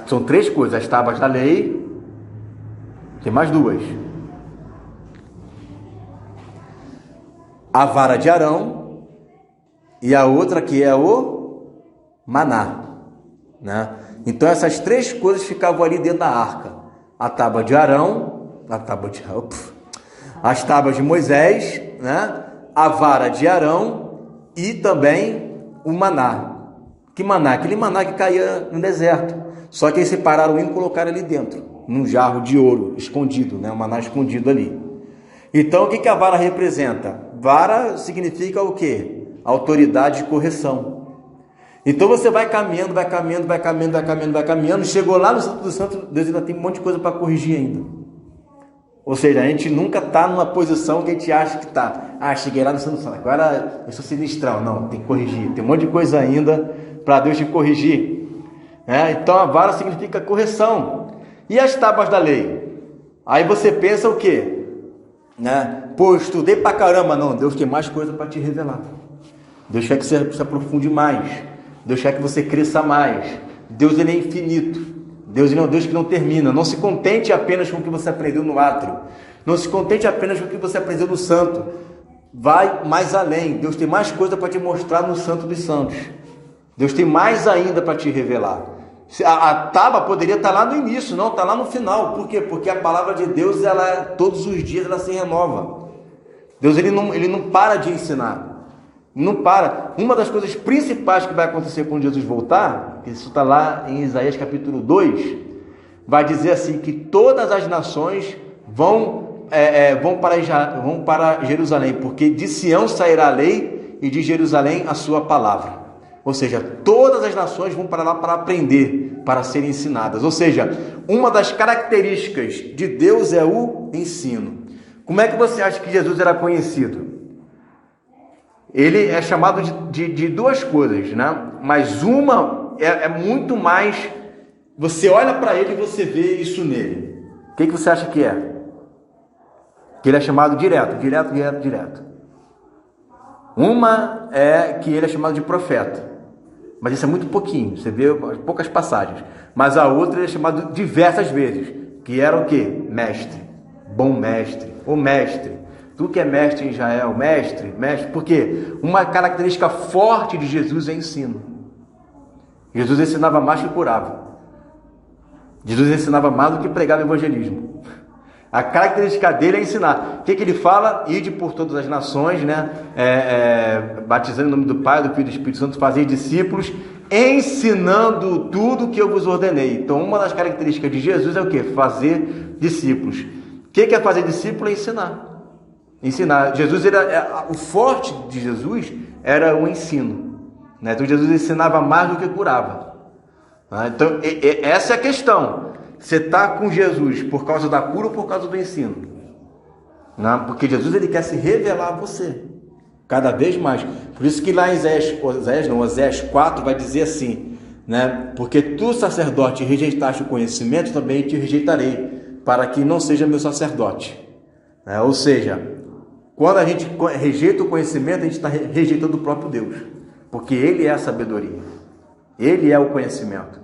São 3 coisas: as tábuas da lei, tem mais 2, a vara de Arão, e a outra que é o maná, né? Então essas 3 coisas ficavam ali dentro da arca: a tábua de Arão, as tábuas de Moisés, né? A vara de Arão e também o maná. Que maná? Aquele maná que caía no deserto. Só que eles separaram e colocaram ali dentro, num jarro de ouro, escondido, né? Um maná escondido ali. Então, o que a vara representa? Vara significa o quê? Autoridade de correção. Então, você vai caminhando, chegou lá no Santo dos Santos, Deus ainda tem um monte de coisa para corrigir ainda. Ou seja, a gente nunca está numa posição que a gente acha que está. Cheguei lá no Santo dos Santos, agora eu sou sinistrão. Não, tem que corrigir. Tem um monte de coisa ainda para Deus te corrigir. Então a vara significa correção. E as tábuas da lei? Aí você pensa o quê? Pô, estudei pra caramba. Não, Deus tem mais coisa para te revelar. Deus quer que você se aprofunde mais. Deus quer que você cresça mais. Deus, ele é infinito. Deus, ele é um Deus que não termina. Não se contente apenas com o que você aprendeu no átrio. Não se contente apenas com o que você aprendeu no santo. Vai mais além. Deus tem mais coisa para te mostrar no Santo dos Santos. Deus tem mais ainda para te revelar. A tábua poderia estar lá no início, não, está lá no final. Por quê? Porque a palavra de Deus, todos os dias ela se renova. Deus, ele não para de ensinar. Não para. Uma das coisas principais que vai acontecer quando Jesus voltar, isso está lá em Isaías capítulo 2, vai dizer assim, que todas as nações vão para Jerusalém, porque de Sião sairá a lei e de Jerusalém a sua palavra. Ou seja, todas as nações vão para lá para aprender, para serem ensinadas. Ou seja, uma das características de Deus é o ensino. Como é que você acha que Jesus era conhecido? Ele é chamado de 2 coisas, né? Mas uma é muito mais... Você olha para ele e você vê isso nele. O que você acha que é? Que ele é chamado direto. Uma é que ele é chamado de profeta. Mas isso é muito pouquinho, você vê poucas passagens. Mas a outra ele é chamado diversas vezes, que era o quê? Mestre, bom mestre, ou mestre. Tu que é mestre em Israel, mestre, porque uma característica forte de Jesus é ensino. Jesus ensinava mais que curava. Jesus ensinava mais do que pregava evangelismo. A característica dele é ensinar. O que ele fala? Ide por todas as nações, né? Batizando em nome do Pai, do Filho e do Espírito Santo, fazer discípulos, ensinando tudo que eu vos ordenei. Então, uma das características de Jesus é o quê? Fazer discípulos. O que é fazer discípulo? É ensinar. Jesus o forte de Jesus era o ensino, né? Então, Jesus ensinava mais do que curava. Então, essa é a questão. Você está com Jesus por causa da cura ou por causa do ensino? Não, porque Jesus, ele quer se revelar a você cada vez mais. Por isso que lá em Oséias 4 vai dizer assim, né? Porque tu, sacerdote, rejeitaste o conhecimento, também te rejeitarei, para que não seja meu sacerdote. Ou seja, quando a gente rejeita o conhecimento, a gente está rejeitando o próprio Deus, porque Ele é a sabedoria, Ele é o conhecimento.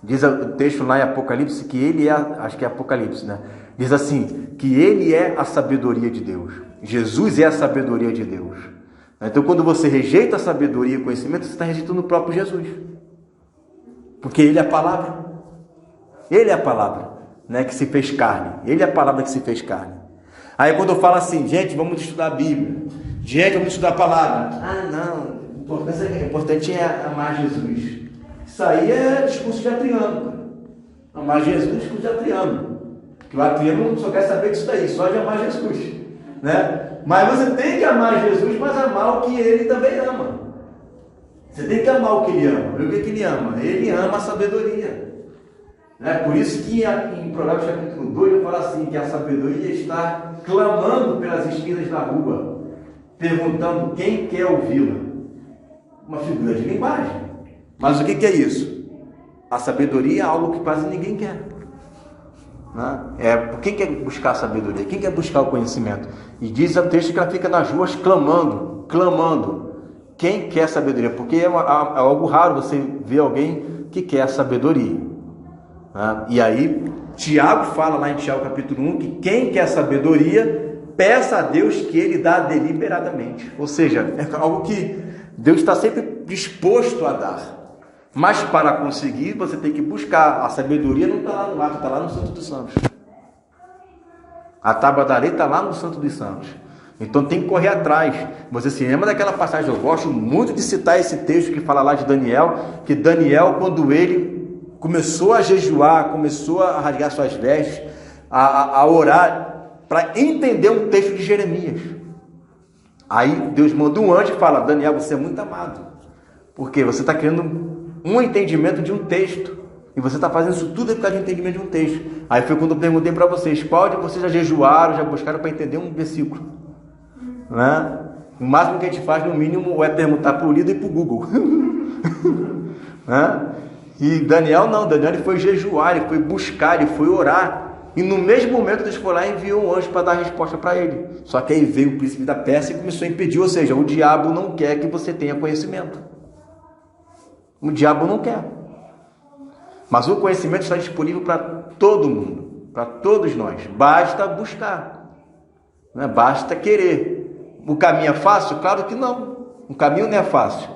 Diz o texto lá em Apocalipse que Ele é, acho que é Apocalipse, né? Diz assim, que Ele é a sabedoria de Deus. Jesus é a sabedoria de Deus. Então, quando você rejeita a sabedoria e o conhecimento, você está rejeitando o próprio Jesus, porque Ele é a palavra. Ele é a palavra, né, que se fez carne. Ele é a palavra que se fez carne. Aí quando eu falo assim, gente, vamos estudar a Bíblia. Gente, vamos estudar a palavra. Ah, não, o importante é amar Jesus. Isso aí é discurso de Atriano. Amar Jesus é discurso de Atriano. Que o Atriano só quer saber disso daí, só de amar Jesus, né? Mas você tem que amar Jesus, mas amar o que Ele também ama. Você tem que amar o que Ele ama. E o que Ele ama? Ele ama a sabedoria. Por isso que em Provérbios capítulo 2 eu falo assim, que a sabedoria está clamando pelas esquinas da rua, perguntando quem quer ouvi-la. Uma figura de linguagem. Mas o que é isso? A sabedoria é algo que quase ninguém quer. Quem quer buscar a sabedoria? Quem quer buscar o conhecimento? E diz o texto que ela fica nas ruas clamando. Quem quer sabedoria? Porque é algo raro você ver alguém que quer a sabedoria. E aí, Tiago fala lá em Tiago capítulo 1 que quem quer sabedoria, peça a Deus que Ele dá deliberadamente. Ou seja, é algo que Deus está sempre disposto a dar. Mas para conseguir, você tem que buscar. A sabedoria não está lá no ato, está lá no Santo dos Santos. A tábua da lei está lá no Santo dos Santos. Então tem que correr atrás. Você se lembra daquela passagem? Eu gosto muito de citar esse texto que fala lá de Daniel, que Daniel, quando ele começou a jejuar, começou a rasgar suas vestes, a orar, para entender um texto de Jeremias. Aí Deus manda um anjo e fala, Daniel, você é muito amado, porque você está criando um entendimento de um texto, e você está fazendo isso tudo por causa de um entendimento de um texto. Aí foi quando eu perguntei para vocês, qual de vocês já jejuaram, já buscaram para entender um versículo? O máximo que a gente faz, no mínimo, é perguntar para o líder e para o Google. E Daniel não, Daniel ele foi jejuar, ele foi buscar, ele foi orar, e no mesmo momento Deus foi lá e enviou um anjo para dar a resposta para ele. Só que aí veio o príncipe da Pérsia e começou a impedir, ou seja, o diabo não quer que você tenha conhecimento. O diabo não quer. Mas o conhecimento está disponível para todo mundo, para todos nós. Basta buscar, basta querer. O caminho é fácil? Claro que não. O caminho não é fácil,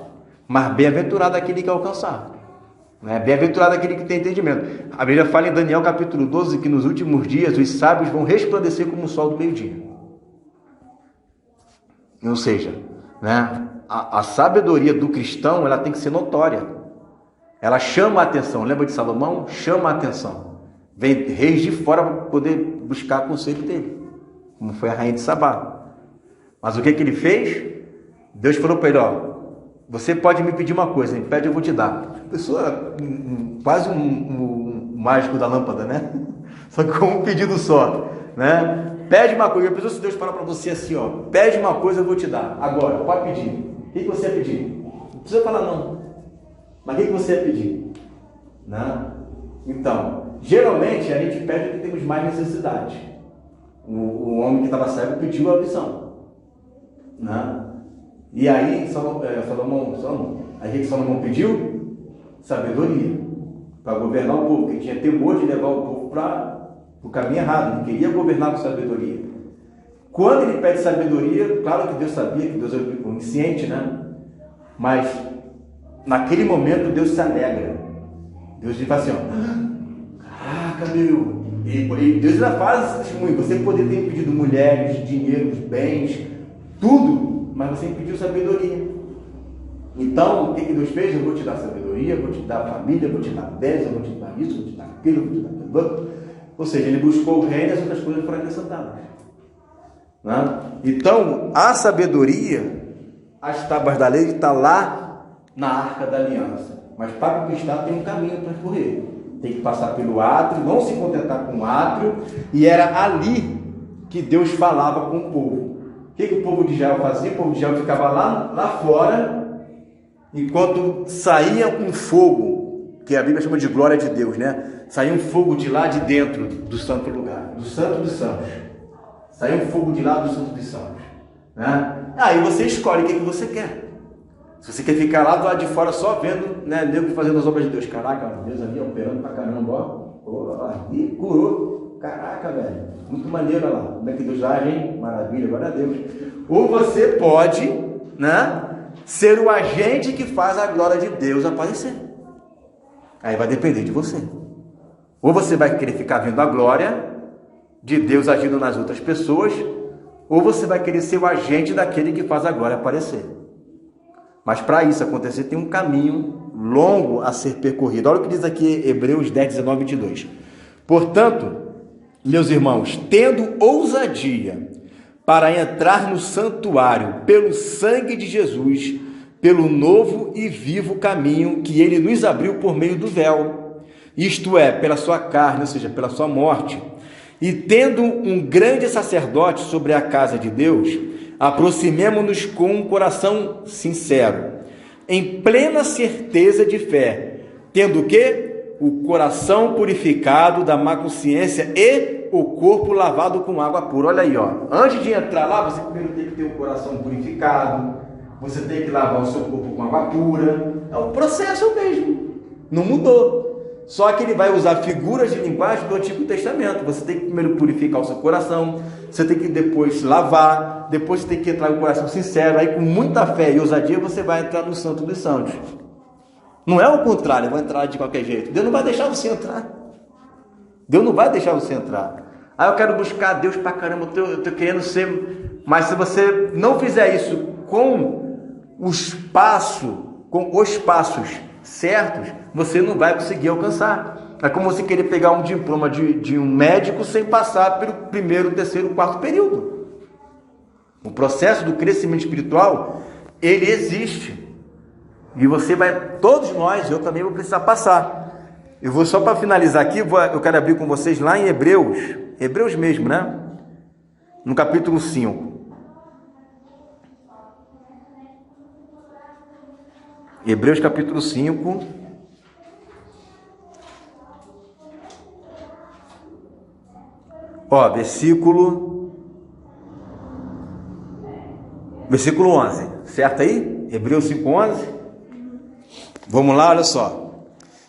mas bem-aventurado aquele que alcançar. Bem-aventurado aquele que tem entendimento. A Bíblia fala em Daniel capítulo 12 que nos últimos dias os sábios vão resplandecer como o sol do meio-dia. Ou seja, a sabedoria do cristão ela tem que ser notória. Ela chama a atenção. Lembra de Salomão? Chama a atenção. Vem reis de fora para poder buscar conselho dele, como foi a rainha de Sabá. Mas o que ele fez? Deus falou para ele, você pode me pedir uma coisa, me pede, eu vou te dar. Pessoa, quase um mágico da lâmpada, Só que com um pedido só, Pede uma coisa. A pessoa, se Deus falar para você assim, pede uma coisa, eu vou te dar. Agora, pode pedir. O que você ia pedir? Não precisa falar não. Mas o que você ia pedir? Então, geralmente a gente pede o que temos mais necessidade. O homem que estava cego pediu a visão, E aí Salomão pediu sabedoria para governar o povo, porque tinha temor de levar o povo para o caminho errado, ele queria governar com sabedoria. Quando ele pede sabedoria, claro que Deus sabia que Deus é onisciente, mas naquele momento Deus se alegra. Deus diz assim, caraca, meu, e Deus ainda faz esse testemunho. Você poderia ter pedido mulheres, dinheiro, bens, tudo, mas você pediu sabedoria. Então, o que Deus fez? Eu vou te dar sabedoria, vou te dar família, vou te dar bens, eu vou te dar isso, vou te dar aquilo, vou te dar aquilo. Ou seja, ele buscou o reino e as outras coisas foram acrescentadas. Então, a sabedoria, as tábuas da lei, está lá na Arca da Aliança. Mas para conquistar tem um caminho para correr. Tem que passar pelo átrio, não se contentar com o átrio. E era ali que Deus falava com o povo. O que o povo de Israel fazia? O povo de Israel ficava lá fora, enquanto saía um fogo, que a Bíblia chama de glória de Deus, Saía um fogo de lá de dentro do santo lugar, do santo dos santos. Saiu fogo de lá do Santo dos Santos. Né? Aí você escolhe o que você quer. Se você quer ficar lá do lado de fora só vendo, né, Deus fazendo as obras de Deus. Caraca, Deus ali operando pra caramba, ó. E curou. Caraca, velho. Muito maneiro, olha lá. Como é que Deus age, hein? Maravilha, glória a Deus. Ou você pode, né, ser o agente que faz a glória de Deus aparecer. Aí vai depender de você. Ou você vai querer ficar vendo a glória de Deus agindo nas outras pessoas, ou você vai querer ser o agente daquele que faz a glória aparecer. Mas para isso acontecer, tem um caminho longo a ser percorrido. Olha o que diz aqui Hebreus 10, 19 e 22. Portanto, meus irmãos, tendo ousadia para entrar no santuário pelo sangue de Jesus, pelo novo e vivo caminho que ele nos abriu por meio do véu, isto é, pela sua carne, ou seja, pela sua morte, e tendo um grande sacerdote sobre a casa de Deus, aproximemo-nos com um coração sincero, em plena certeza de fé, tendo o quê? O coração purificado da má consciência e o corpo lavado com água pura. Olha aí, ó. Antes de entrar lá, você primeiro tem que ter o coração purificado, você tem que lavar o seu corpo com água pura. É o processo mesmo, não mudou. Só que ele vai usar figuras de linguagem do Antigo Testamento. Você tem que primeiro purificar o seu coração, você tem que depois lavar, depois você tem que entrar com o coração sincero. Aí com muita fé e ousadia você vai entrar no Santo dos Santos. Não é o contrário, eu vou entrar de qualquer jeito. Deus não vai deixar você entrar. Deus não vai deixar você entrar. Eu quero buscar Deus pra caramba, eu tô querendo ser... Mas se você não fizer isso com os passos certos, você não vai conseguir alcançar. É como você querer pegar um diploma de um médico sem passar pelo primeiro, terceiro, quarto período. O processo do crescimento espiritual, ele existe. E você vai, todos nós, eu também vou precisar passar. Eu vou só para finalizar aqui, eu quero abrir com vocês lá em Hebreus mesmo, né? No capítulo 5. Hebreus capítulo 5. Ó, versículo 11, certo aí? Hebreus 5:11. Vamos lá, olha só.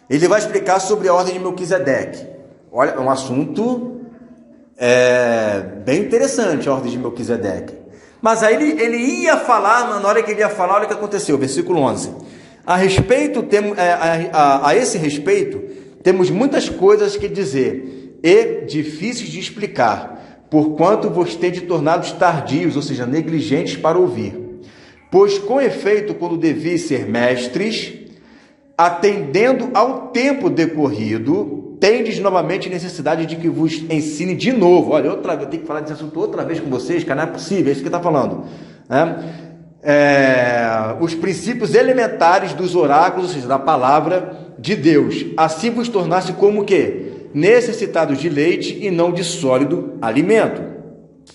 Ele vai explicar sobre a ordem de Melquisedeque. Olha, é um assunto bem interessante, a ordem de Melquisedeque. Mas aí ele ia falar, na hora que ele ia falar, olha o que aconteceu, versículo 11. A esse respeito, temos muitas coisas que dizer, e difíceis de explicar, porquanto vos tendes tornados tardios, ou seja, negligentes para ouvir. Pois, com efeito, quando devis ser mestres, atendendo ao tempo decorrido, tendes novamente necessidade de que vos ensine de novo. Olha, outra vez, eu tenho que falar desse assunto outra vez com vocês, cara, não é possível, é isso que está falando. Os princípios elementares dos oráculos, ou seja, da palavra de Deus. Assim vos tornasse como o quê? Necessitados de leite e não de sólido alimento.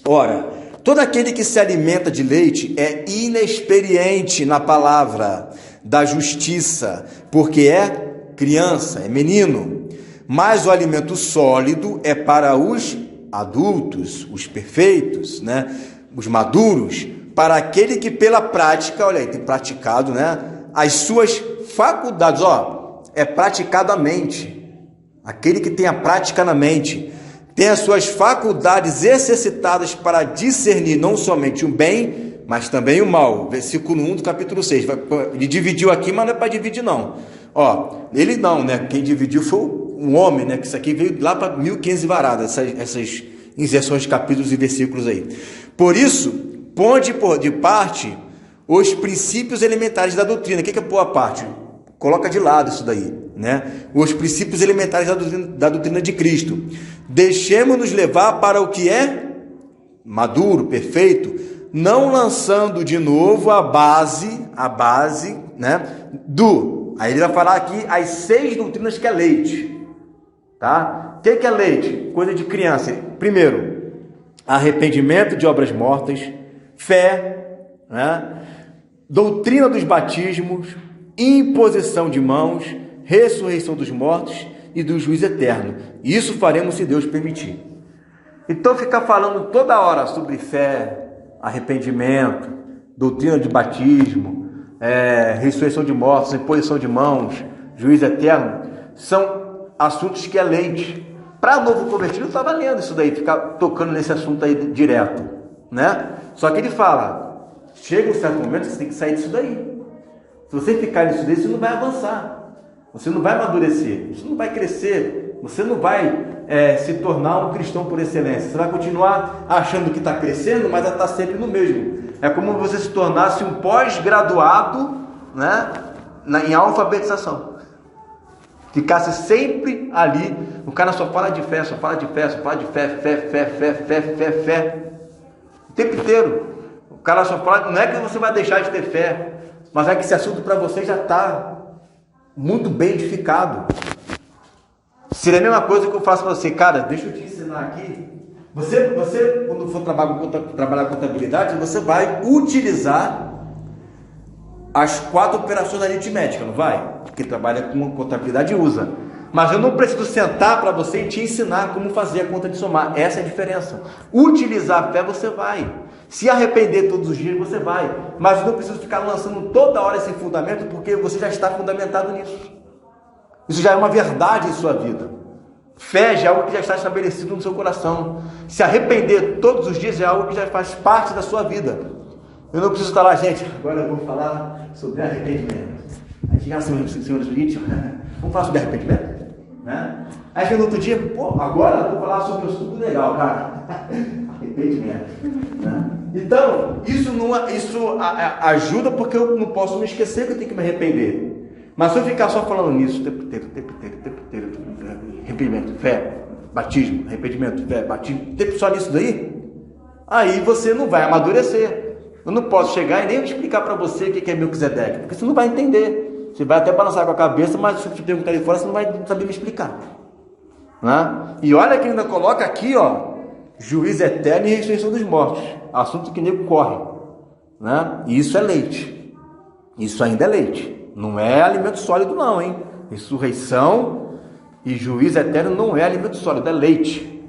Ora, todo aquele que se alimenta de leite é inexperiente na palavra da justiça, porque é criança, é menino. Mas o alimento sólido é para os adultos, os perfeitos, né? Os maduros, para aquele que pela prática, olha aí, tem praticado, né? As suas faculdades, é praticado a mente. Aquele que tem a prática na mente, tem as suas faculdades exercitadas para discernir não somente o bem, mas também o mal. Versículo 1 do capítulo 6. Ele dividiu aqui, mas não é para dividir não. Ele não, né? Quem dividiu foi um homem, né? Que isso aqui veio lá para 1500 varadas, essas inserções de capítulos e versículos aí. Por isso, ponde de parte os princípios elementares da doutrina. O que é pôr a parte? Coloca de lado isso daí, né? Os princípios elementares da doutrina de Cristo. Deixemos-nos levar para o que é maduro, perfeito, não lançando de novo a base, né? Aí ele vai falar aqui as 6 doutrinas que é leite, tá? O que é leite? Coisa de criança. Primeiro, arrependimento de obras mortas, fé, né? Doutrina dos batismos, imposição de mãos, ressurreição dos mortos e do juízo eterno. Isso faremos se Deus permitir. Então ficar falando toda hora sobre fé, arrependimento, doutrina de batismo, ressurreição de mortos, imposição de mãos, juízo eterno, são assuntos que é leite. Para novo convertido, eu estava lendo isso daí, ficar tocando nesse assunto aí direto, né? Só que ele fala, chega um certo momento que você tem que sair disso daí. Se você ficar nisso daí, você não vai avançar, você não vai amadurecer, você não vai crescer, você não vai se tornar um cristão por excelência. Você vai continuar achando que está crescendo, mas está sempre no mesmo. É como você se tornasse um pós-graduado, né, em alfabetização. Ficasse sempre ali, o cara só fala de fé, só fala de fé, só fala de fé, fé. O tempo inteiro. O cara só fala, não é que você vai deixar de ter fé, mas é que esse assunto para você já está muito bem edificado. Seria a mesma coisa que eu faço para você, cara, deixa eu te ensinar aqui. Você quando for trabalhar contabilidade, você vai utilizar as 4 operações aritméticas, não vai? Quem trabalha com contabilidade usa. Mas eu não preciso sentar para você e te ensinar como fazer a conta de somar. Essa é a diferença. Utilizar a fé você vai. Se arrepender todos os dias você vai. Mas eu não preciso ficar lançando toda hora esse fundamento, porque você já está fundamentado nisso. Isso já é uma verdade em sua vida. Fé já é algo que já está estabelecido no seu coração. Se arrepender todos os dias é algo que já faz parte da sua vida. Eu não preciso estar lá, gente, agora eu vou falar sobre arrependimento. Aí chega assim, senhores políticos, vamos falar sobre arrependimento? Né? Aí chega no outro dia, pô, agora eu vou falar sobre um assunto legal, cara. Arrependimento. Né? Então, isso ajuda, porque eu não posso me esquecer que eu tenho que me arrepender. Mas se eu ficar só falando nisso, o tempo inteiro, arrependimento, fé, batismo, arrependimento, fé, batismo, só nisso daí, aí você não vai amadurecer. Eu não posso chegar e nem explicar para você o que é Melquisedeque, porque você não vai entender. Você vai até balançar com a cabeça, mas se eu te perguntar ali fora, você não vai saber me explicar. Né? E olha que ainda coloca aqui, ó, juízo eterno e ressurreição dos mortos. Assunto que nego corre. Né? E isso é leite. Isso ainda é leite. Não é alimento sólido não, hein? Ressurreição e juízo eterno não é alimento sólido, é leite.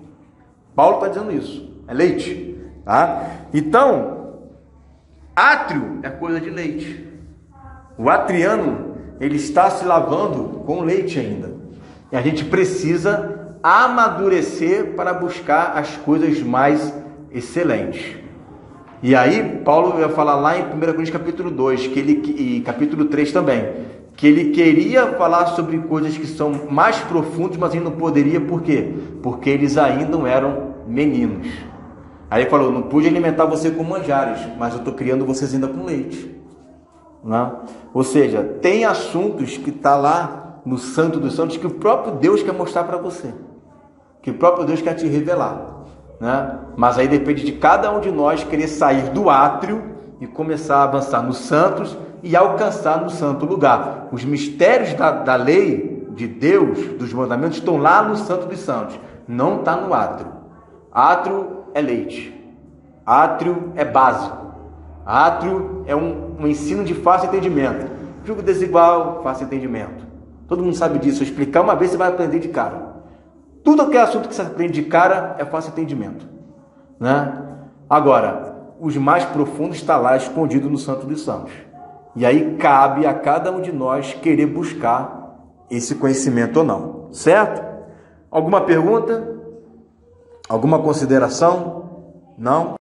Paulo está dizendo isso. É leite. Tá? Então, átrio é coisa de leite. O atriano, ele está se lavando com leite ainda. E a gente precisa amadurecer para buscar as coisas mais excelentes. E aí, Paulo vai falar lá em 1 Coríntios capítulo 2, e capítulo 3 também, que ele queria falar sobre coisas que são mais profundas, mas ele não poderia, por quê? Porque eles ainda não eram meninos. Aí ele falou, não pude alimentar você com manjares, mas eu estou criando vocês ainda com leite. Né? Ou seja, tem assuntos que está lá no Santo dos Santos que o próprio Deus quer mostrar para você, que o próprio Deus quer te revelar. Né? Mas aí depende de cada um de nós querer sair do átrio e começar a avançar nos santos e alcançar no santo lugar. Os mistérios da lei de Deus, dos mandamentos, estão lá no Santo dos Santos, não está no átrio. Átrio é leite, átrio é básico, átrio é um ensino de fácil entendimento. Julgo desigual, fácil entendimento. Todo mundo sabe disso. Se eu explicar uma vez, você vai aprender de cara. Tudo que é assunto que você aprende de cara é fácil entendimento. Né? Agora, os mais profundos está lá escondido no Santo dos Santos. E aí cabe a cada um de nós querer buscar esse conhecimento ou não. Certo? Alguma pergunta? Alguma consideração? Não?